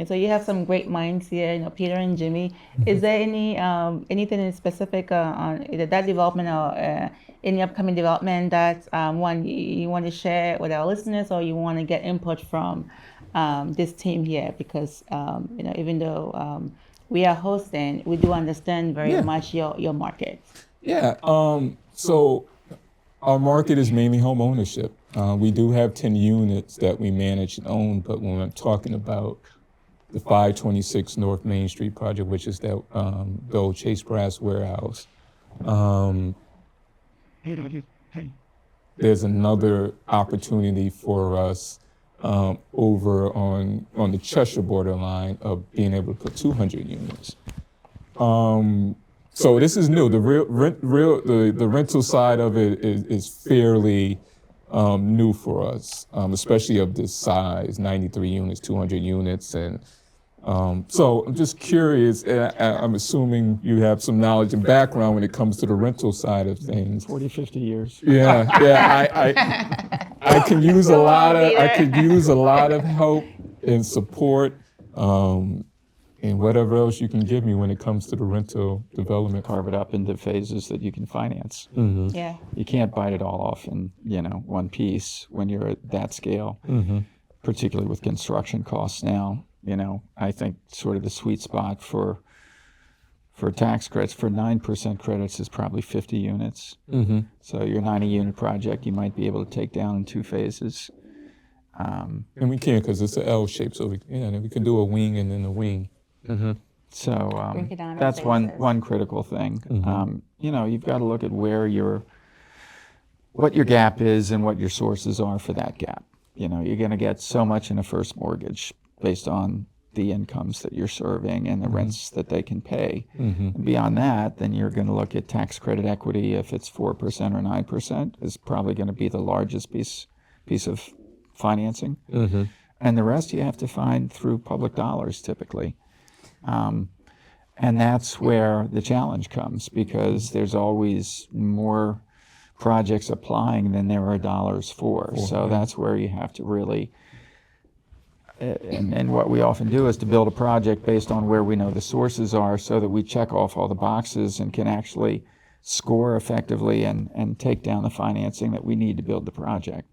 so you have some great minds here, Peter and Jimmy. Is there anything in specific on either that development or any upcoming development that one you want to share with our listeners, or you want to get input from this team here? Because even though we are hosting, we do understand very much your market. Yeah, so our market is mainly home ownership. We do have 10 units that we manage and own, but when I'm talking about the 526 North Main Street project, which is the old Chase Brass warehouse, there's another opportunity for us over on the Cheshire borderline of being able to put 200 units. So this is new. The the rental side of it is fairly new for us, especially of this size, 93 units, 200 units. And so I'm just curious, I'm assuming you have some knowledge and background when it comes to the rental side of things. 40, 50 years. Yeah, I can use a lot of help and support. And whatever else you can give me when it comes to the rental development. Carve it up into phases that you can finance. Mm-hmm. Yeah. You can't bite it all off in one piece when you're at that scale, particularly with construction costs now. I think sort of the sweet spot for tax credits, for 9% credits, is probably 50 units. Mm-hmm. So your 90-unit project, you might be able to take down in 2 phases. And we can, because it's an L shape, so we can do a wing and then a wing. Mm-hmm. So that's one critical thing. Mm-hmm. You've got to look at what your gap is and what your sources are for that gap. You're going to get so much in a first mortgage based on the incomes that you're serving and the rents that they can pay. Mm-hmm. And beyond that, then you're going to look at tax credit equity. If it's 4% or 9%, is probably going to be the largest piece of financing. Mm-hmm. And the rest you have to find through public dollars typically. And that's where the challenge comes, because there's always more projects applying than there are dollars for. So that's where you have to really, and what we often do is to build a project based on where we know the sources are, so that we check off all the boxes and can actually score effectively and take down the financing that we need to build the project.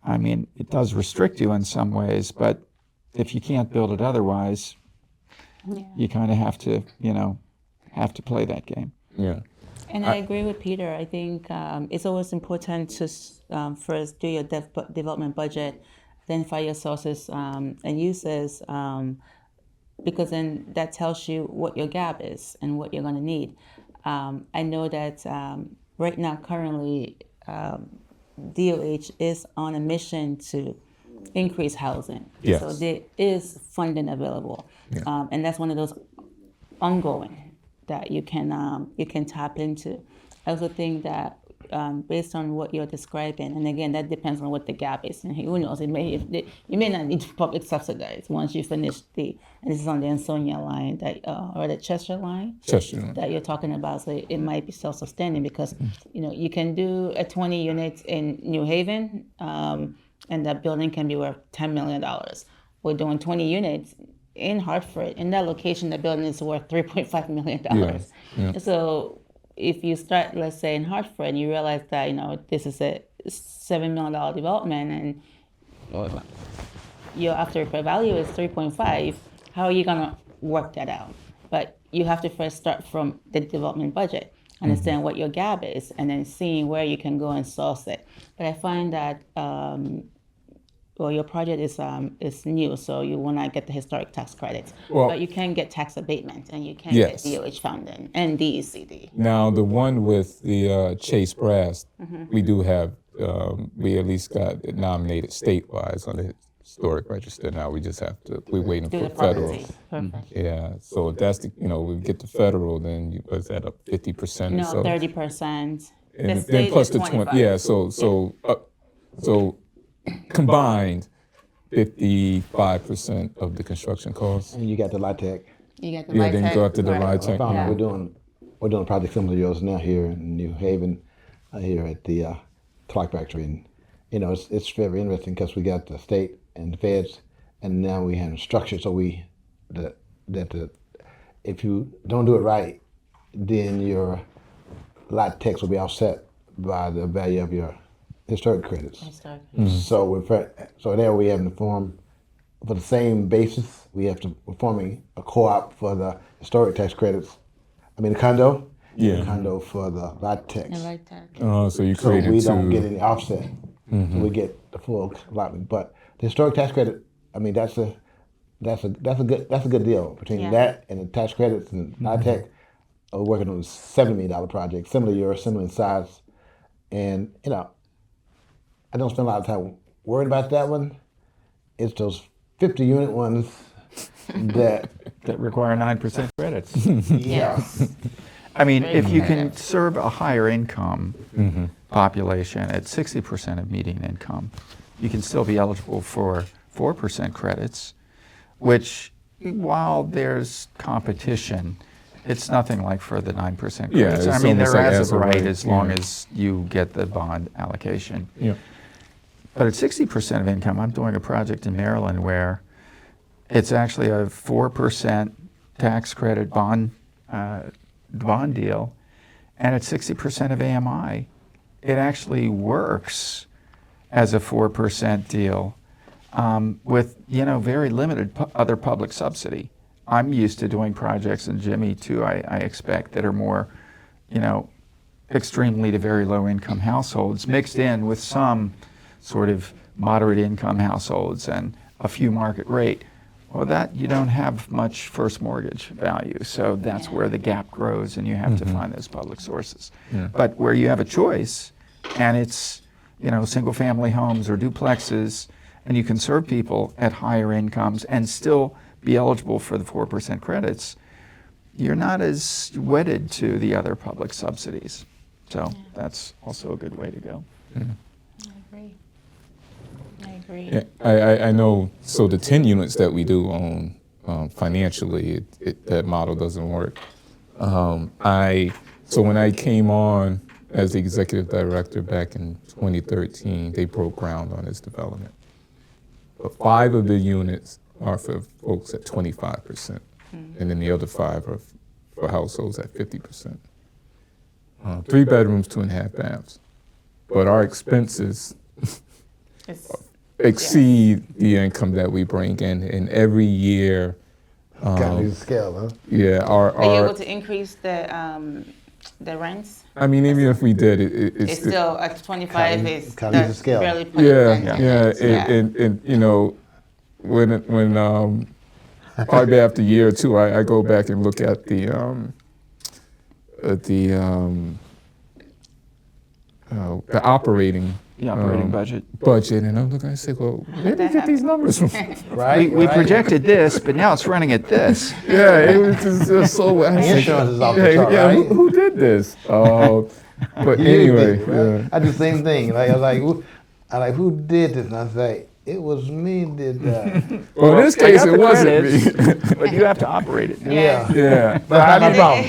I mean, it does restrict you in some ways, but if you can't build it otherwise, you kind of have to, have to play that game. Yeah. And I agree with Peter. I think it's always important to first do your development budget, identify your sources and uses, because then that tells you what your gap is and what you're going to need. I know that right now, currently, DOH is on a mission to increase housing. Yes. So there is funding available, and that's one of those ongoing that you can tap into. I also think that based on what you're describing, and again, that depends on what the gap is, and who knows, you may not need public subsidize once you finish and this is on the Ansonia line or the Chester line that you're talking about. So it might be self-sustaining, because you can do a 20 units in New Haven, and that building can be worth $10 million. We're doing 20 units in Hartford. In that location, the building is worth $3.5 million. So if you start, let's say, in Hartford, and you realize that this is a $7 million development, and your after repair value is 3.5, how are you gonna work that out? But you have to first start from the development budget, understand what your gap is, and then seeing where you can go and source it. But I find that your project is new, so you will not get the historic tax credits, but you can get tax abatement, and you can get DOH funding and DECD. Now, the one with the Chase Brass, we do have, we at least got it nominated statewide on the historic register. Now we just have to, we're waiting for federal. Perfect. Yeah, so if that's we get the federal, then was that up 50%? No, or so? 30%. And then plus the 20. Yeah, so combined, 55% of the construction costs. And you got the LIHTC. You get the Then you go up to the right. LIHTC. Found out we're doing a project similar to yours now here in New Haven, here at the clock factory, and it's very interesting because we got the state and the feds, and now we have structure so if you don't do it right, then your LIHTC will be offset by the value of your historic credits. So there we have to form for the same basis. We're forming a co-op for the historic tax credits. I mean the condo. Yeah. The condo for the LIHTC. So you So created we two. don't get any offset. So we get the full allotment. But the historic tax credit, I mean that's a good deal between that and the tax credits and LIHTC. We're working on a $70 million project, similar to yours, similar in size, and I don't spend a lot of time worrying about that one. It's those 50 unit ones that require 9% credits. yes. I mean, if you can serve a higher income population at 60% of median income, you can still be eligible for 4% credits, which, while there's competition, it's nothing like for the 9% credits. Yeah, I mean, it's they're almost as like of right as of right, as long as you get the bond allocation. Yeah. But at 60% of income, I'm doing a project in Maryland where it's actually a 4% tax credit bond deal, and at 60% of AMI, it actually works as a 4% deal with very limited other public subsidy. I'm used to doing projects, and Jimmy too, I expect, that are more, extremely to very low income households mixed in with some sort of moderate income households and a few market rate. Well, that you don't have much first mortgage value, so that's where the gap grows, and you have to find those public sources. But where you have a choice, and it's single family homes or duplexes, and you can serve people at higher incomes and still be eligible for the 4% credits, you're not as wedded to the other public subsidies. So that's also a good way to go. I agree. Yeah, I know. So the 10 units that we do own, financially, that model doesn't work. So when I came on as the executive director back in 2013, they broke ground on this development. But 5 of the units are for folks at 25%, and then the other 5 are for households at 50%. 3 bedrooms, 2.5 baths. But our expenses exceed the income that we bring in, and every year, Gotta use the scale, huh? yeah, Are you able to increase the rents? I mean, even if we did, It's still at 25. It's Kinda use the scale. barely putting yeah, rent in yeah, it. and you know, when probably after a year or two, I go back and look at the operating The operating budget. and I'm looking, I say, well, where did you get these numbers from? Right? We right. projected this, but now it's running at this. Yeah, it was just so. I said, Insurance is off the chart, yeah, right? who did this? But You anyway, did, right? yeah. I do the same thing. Like, I like, who did this? And I say, it was me did that. Well, in this I case, got it the wasn't me. credits, but you have to operate it. Yeah. Yeah, But not my problem.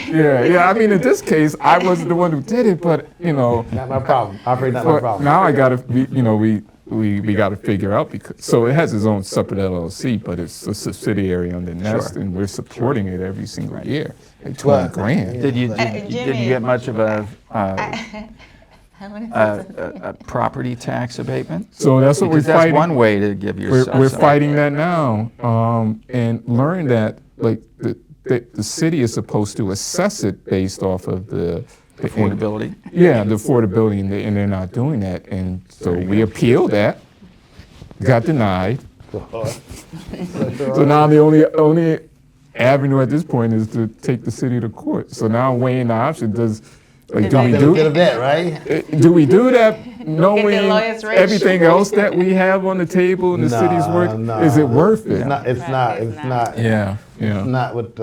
yeah. I mean, in this case, I wasn't the one who did it, but you know, Not my problem. Operate not my but problem. now I gotta, we got to figure out because so it has its own separate LLC, but it's a subsidiary under Nest, and we're supporting it every single year. Like 20 grand. Did you Jimmy. get much of a I wanna say something. a property tax abatement? So that's what Because we're that's fighting. one way to give yourself. We're some- fighting that now, and learn that like the city is supposed to assess it based off of the affordability. Yeah, the affordability, and they're not doing that, and so we appealed that, got denied. So now the only avenue at this point is to take the city to court. So now weighing the option, do we Benefit of that, right? do we do that knowing lawyers rich. everything else that we have on the table and the city's work? No. Is it worth it? It's not. It's Right, not. it's It's not. not. Yeah, It's yeah. not with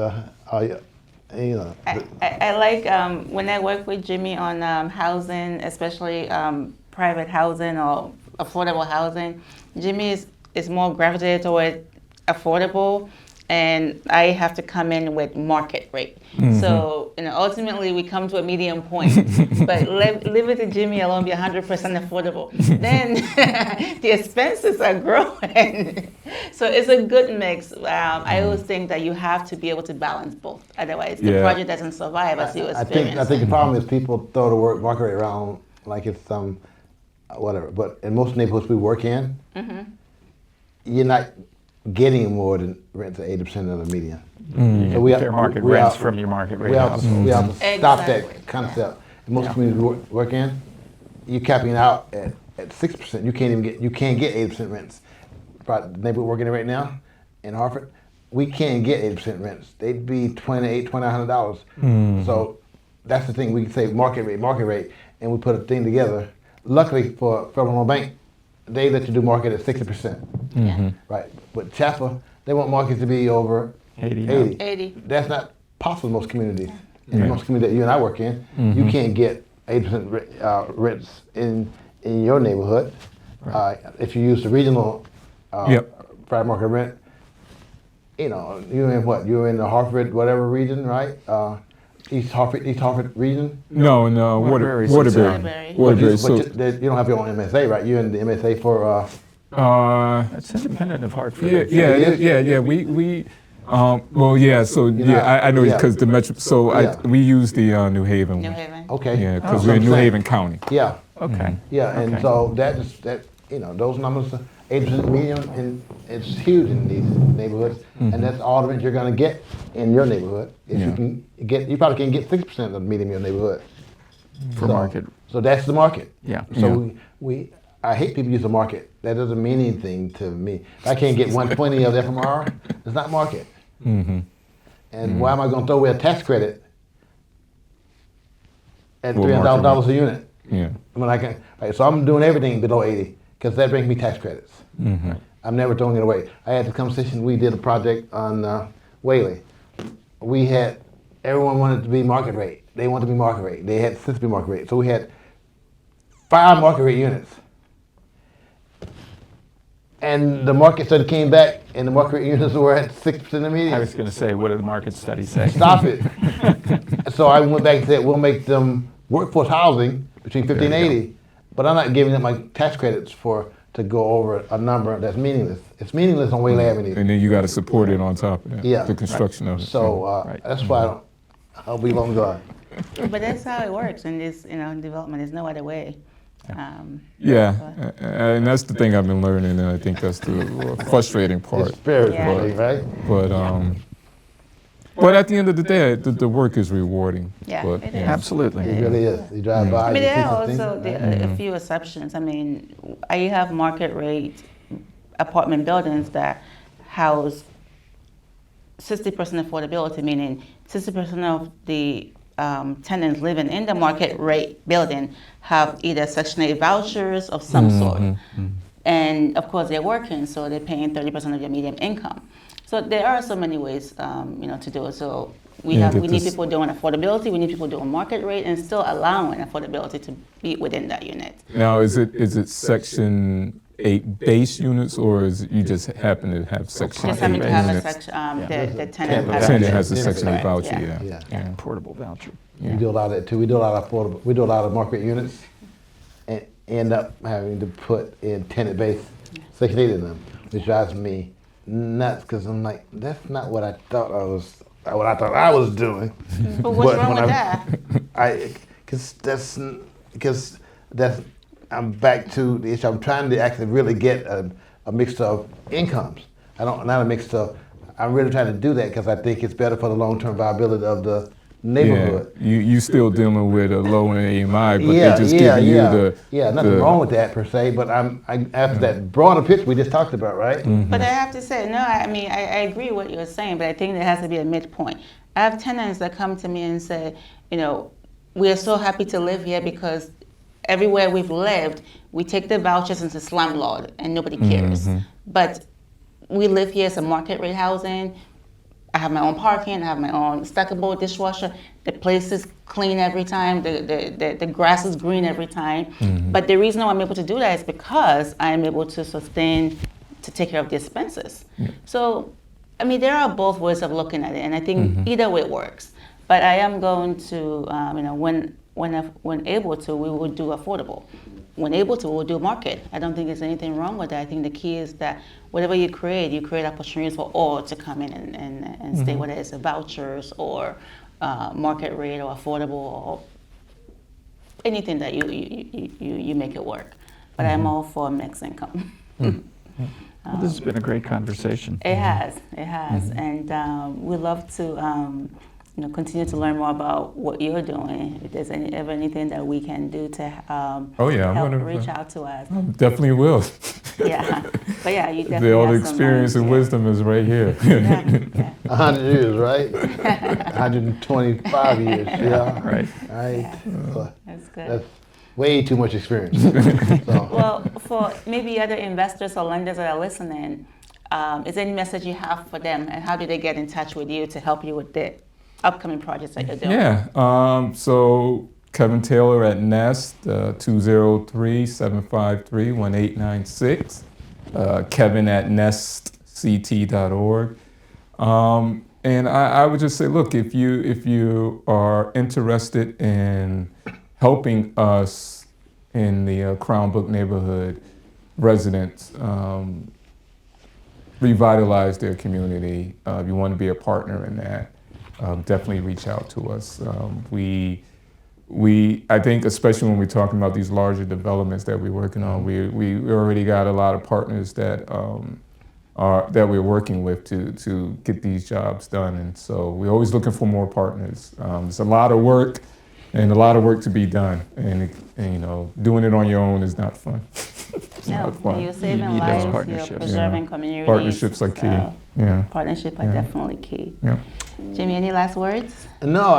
you know. I like when I work with Jimmy on housing, especially private housing or affordable housing. Jimmy is more gravitated toward affordable, and I have to come in with market rate. So ultimately we come to a medium point. But leave it to Jimmy alone, be 100% affordable. Then the expenses are growing. So it's a good mix. I always think that you have to be able to balance both. Otherwise, the Yeah. project doesn't survive as you I experience. think the problem is people throw the word market rate around like it's some whatever. But in most neighborhoods we work in, you're not getting more than rents at 80% of the median. So Fair market rents from your market rate we have house. to stop Exactly. that concept. In most communities we work in, you're capping out at 6%. You can't get 80% rents. But the neighborhood we're working in right now in Hartford, we can't get 80% rents. They'd be $2,900. So that's the thing. We can say market rate, and we put a thing together. Luckily for Federal Home Bank, they let you do market at 60%. Right. But Chapel, they want market to be over 80. 80. That's not possible in most communities. In most communities that you and I work in, you can't get 80% rents in your neighborhood. If you use the regional private market rent, you're in what? You're in the Hartford whatever region, right? East Hartford region. No, Waterbury. Waterbury. Waterbury. So, you don't have your own MSA, right? You're in the MSA for. That's independent of Hartford. yeah. We well, yeah. So I know yeah. because the metro. So Yeah. we use the New Haven. New one. Haven. Okay. Yeah, because That's we're what in I'm New saying. Haven County. Yeah. Okay. Yeah, and Okay. so those numbers, 80% median, and it's huge in these neighborhoods, and that's all the rent you're gonna get in your neighborhood. If you Yeah. can get, you probably can't get 6% of the median in your neighborhood. For market. So that's the market. Yeah. So I hate people use the market. That doesn't mean anything to me. If I can't get 120 of FMR, it's not market. And why am I gonna throw away a tax credit at Well, $300,000 a unit? Yeah. When I can, right, so I'm doing everything below 80 because that brings me tax credits. I'm never throwing it away. I had the conversation. We did a project on Whaley. We had everyone wanted to be market rate. They wanted to be market rate. They had to be market rate. So we had 5 market rate units. And the market study came back, and the market rate units were at 6% I immediate. was going to say, what did the market study say? Stop it. So I went back and said, we'll make them workforce housing between 50 and There you go. 80, but I'm not giving them my tax credits to go over a number that's meaningless. It's meaningless on Whale Avenue. And then you got to support it on top of that. Yeah. The construction of it. So Right. that's why I'll be long gone. But that's how it works in this, development. There's no other way. Yeah, and that's the thing I've been learning, and I think that's the frustrating part. It's spiritually, Yeah. right? But at the end of the day, the work is rewarding. Yeah, But, it is. Absolutely. It really is. You drive by. I mean, you there see are some also things. a few exceptions. I mean, you have market rate apartment buildings that house 60% affordability, meaning 60% of the tenants living in the market rate building have either Section 8 vouchers of some sort. And of course, they're working, so they're paying 30% of your median income. So there are so many ways, to do it. So we need people doing affordability, we need people doing market rate, and still allowing affordability to be within that unit. now, is it Section 8 base units, or is it you just happen to have Section 8 Just having to have a units? section, the tenant Tenant has Tenant a- has a Section 8 Correct, voucher, yeah. yeah. Portable voucher. We do a lot of that too. We do a lot of affordable. We do a lot of market units, and end up having to put in tenant-based Section 8 in them, which drives me nuts because I'm like, that's not what I thought I was doing. But what's But wrong when with I- that? Because I'm back to the issue. I'm trying to actually really get a mix of incomes. Not a mix of. I'm really trying to do that because I think it's better for the long-term viability of the neighborhood. Yeah, you still dealing with a low AMI, but Yeah, they're just yeah, giving yeah. you Nothing wrong with that per se, but after that broader picture we just talked about, right? But I have to say, no, I mean, I agree with what you're saying, but I think there has to be a midpoint. I have tenants that come to me and say, we are so happy to live here because everywhere we've lived, we take the vouchers into slumlord and nobody cares. But we live here as a market rate housing. I have my own parking, I have my own stackable dishwasher. The place is clean every time, the grass is green every time. But the reason why I'm able to do that is because I'm able to take care of the expenses. So, I mean, there are both ways of looking at it, and I think either way works. But I am going to, when able to, we will do affordable. When able to, we'll do market. I don't think there's anything wrong with that. I think the key is that whatever you create opportunities for all to come in and stay, whether it's vouchers or market rate or affordable or anything that you make it work. But I'm all for mixed income. Well, this has been a great conversation. It has, and we love to continue to learn more about what you're doing. If there's anything that we can do to I'm help gonna reach out to us. definitely will. Yeah, but yeah, you definitely All the have some experience and yeah. wisdom is right here. Yeah. 100 years, right? 125 years, yeah. Right. Right. That's good. That's way too much experience. So, Well, for maybe other investors or lenders that are listening, is there any message you have for them, and how do they get in touch with you to help you with the upcoming projects that you're doing? Yeah. So Kevin Taylor at Nest, 203-753-1896. Kevin at nestct.org. And I would just say, look, if you are interested in helping us in the Crown Brook neighborhood residents revitalize their community, if you want to be a partner in that, definitely reach out to us. I think, especially when we're talking about these larger developments that we're working on, we already got a lot of partners that that we're working with to get these jobs done, and so we're always looking for more partners. It's a lot of work, and a lot of work to be done, and doing it on your own is not fun. It's No, not fun. you're saving You need those lives, you're partnerships. preserving communities. Partnerships are key. So Yeah. partnerships are definitely key. Yeah. Jimmy, any last words? no,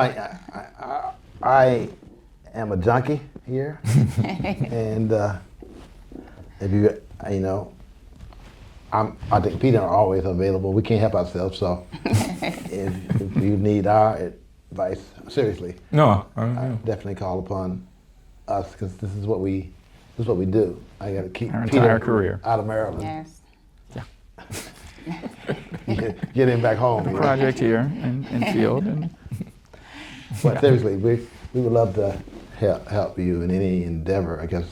I am a junkie here, and if I think Peter are always available. We can't help ourselves, so if you need our advice, seriously, No. definitely call upon us because this is what we do. I got to keep Our Peter entire career. out of Maryland. Yes. get him back home. You know? Project here in field. And But seriously, we would love to help you in any endeavor. I guess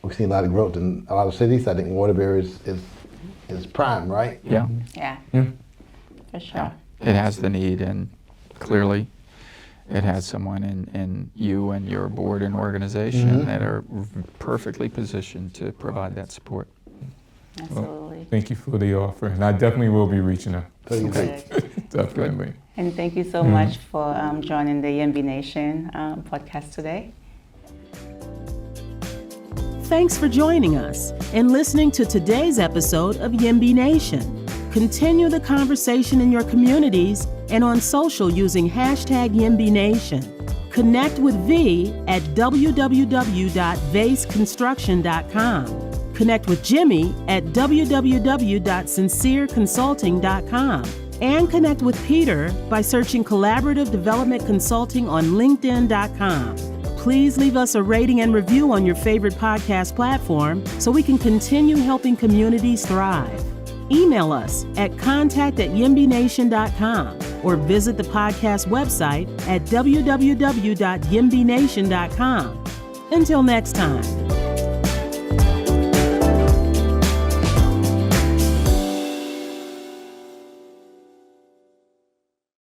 we've seen a lot of growth in a lot of cities. I think Waterbury is prime, right? yeah, Yeah, Yeah. for sure. it has the need, and clearly it has someone in you and your board and organization that are perfectly positioned to provide that support. Absolutely. Thank you for the offer, and I definitely will be reaching out. So you Good. Definitely. And thank you so much for joining the YIMBY Nation podcast today. Thanks for joining us and listening to today's episode of YIMBY Nation. Continue the conversation in your communities and on social using hashtag YIMBY Nation. Connect with V at www.vaseconstruction.com. Connect with Jimmy at www.sincereconsulting.com. And connect with Peter by searching Collaborative Development Consulting on LinkedIn.com. Please leave us a rating and review on your favorite podcast platform so we can continue helping communities thrive. Email us at contact@yimbynation.com or visit the podcast website at www.yimbynation.com. Until next time.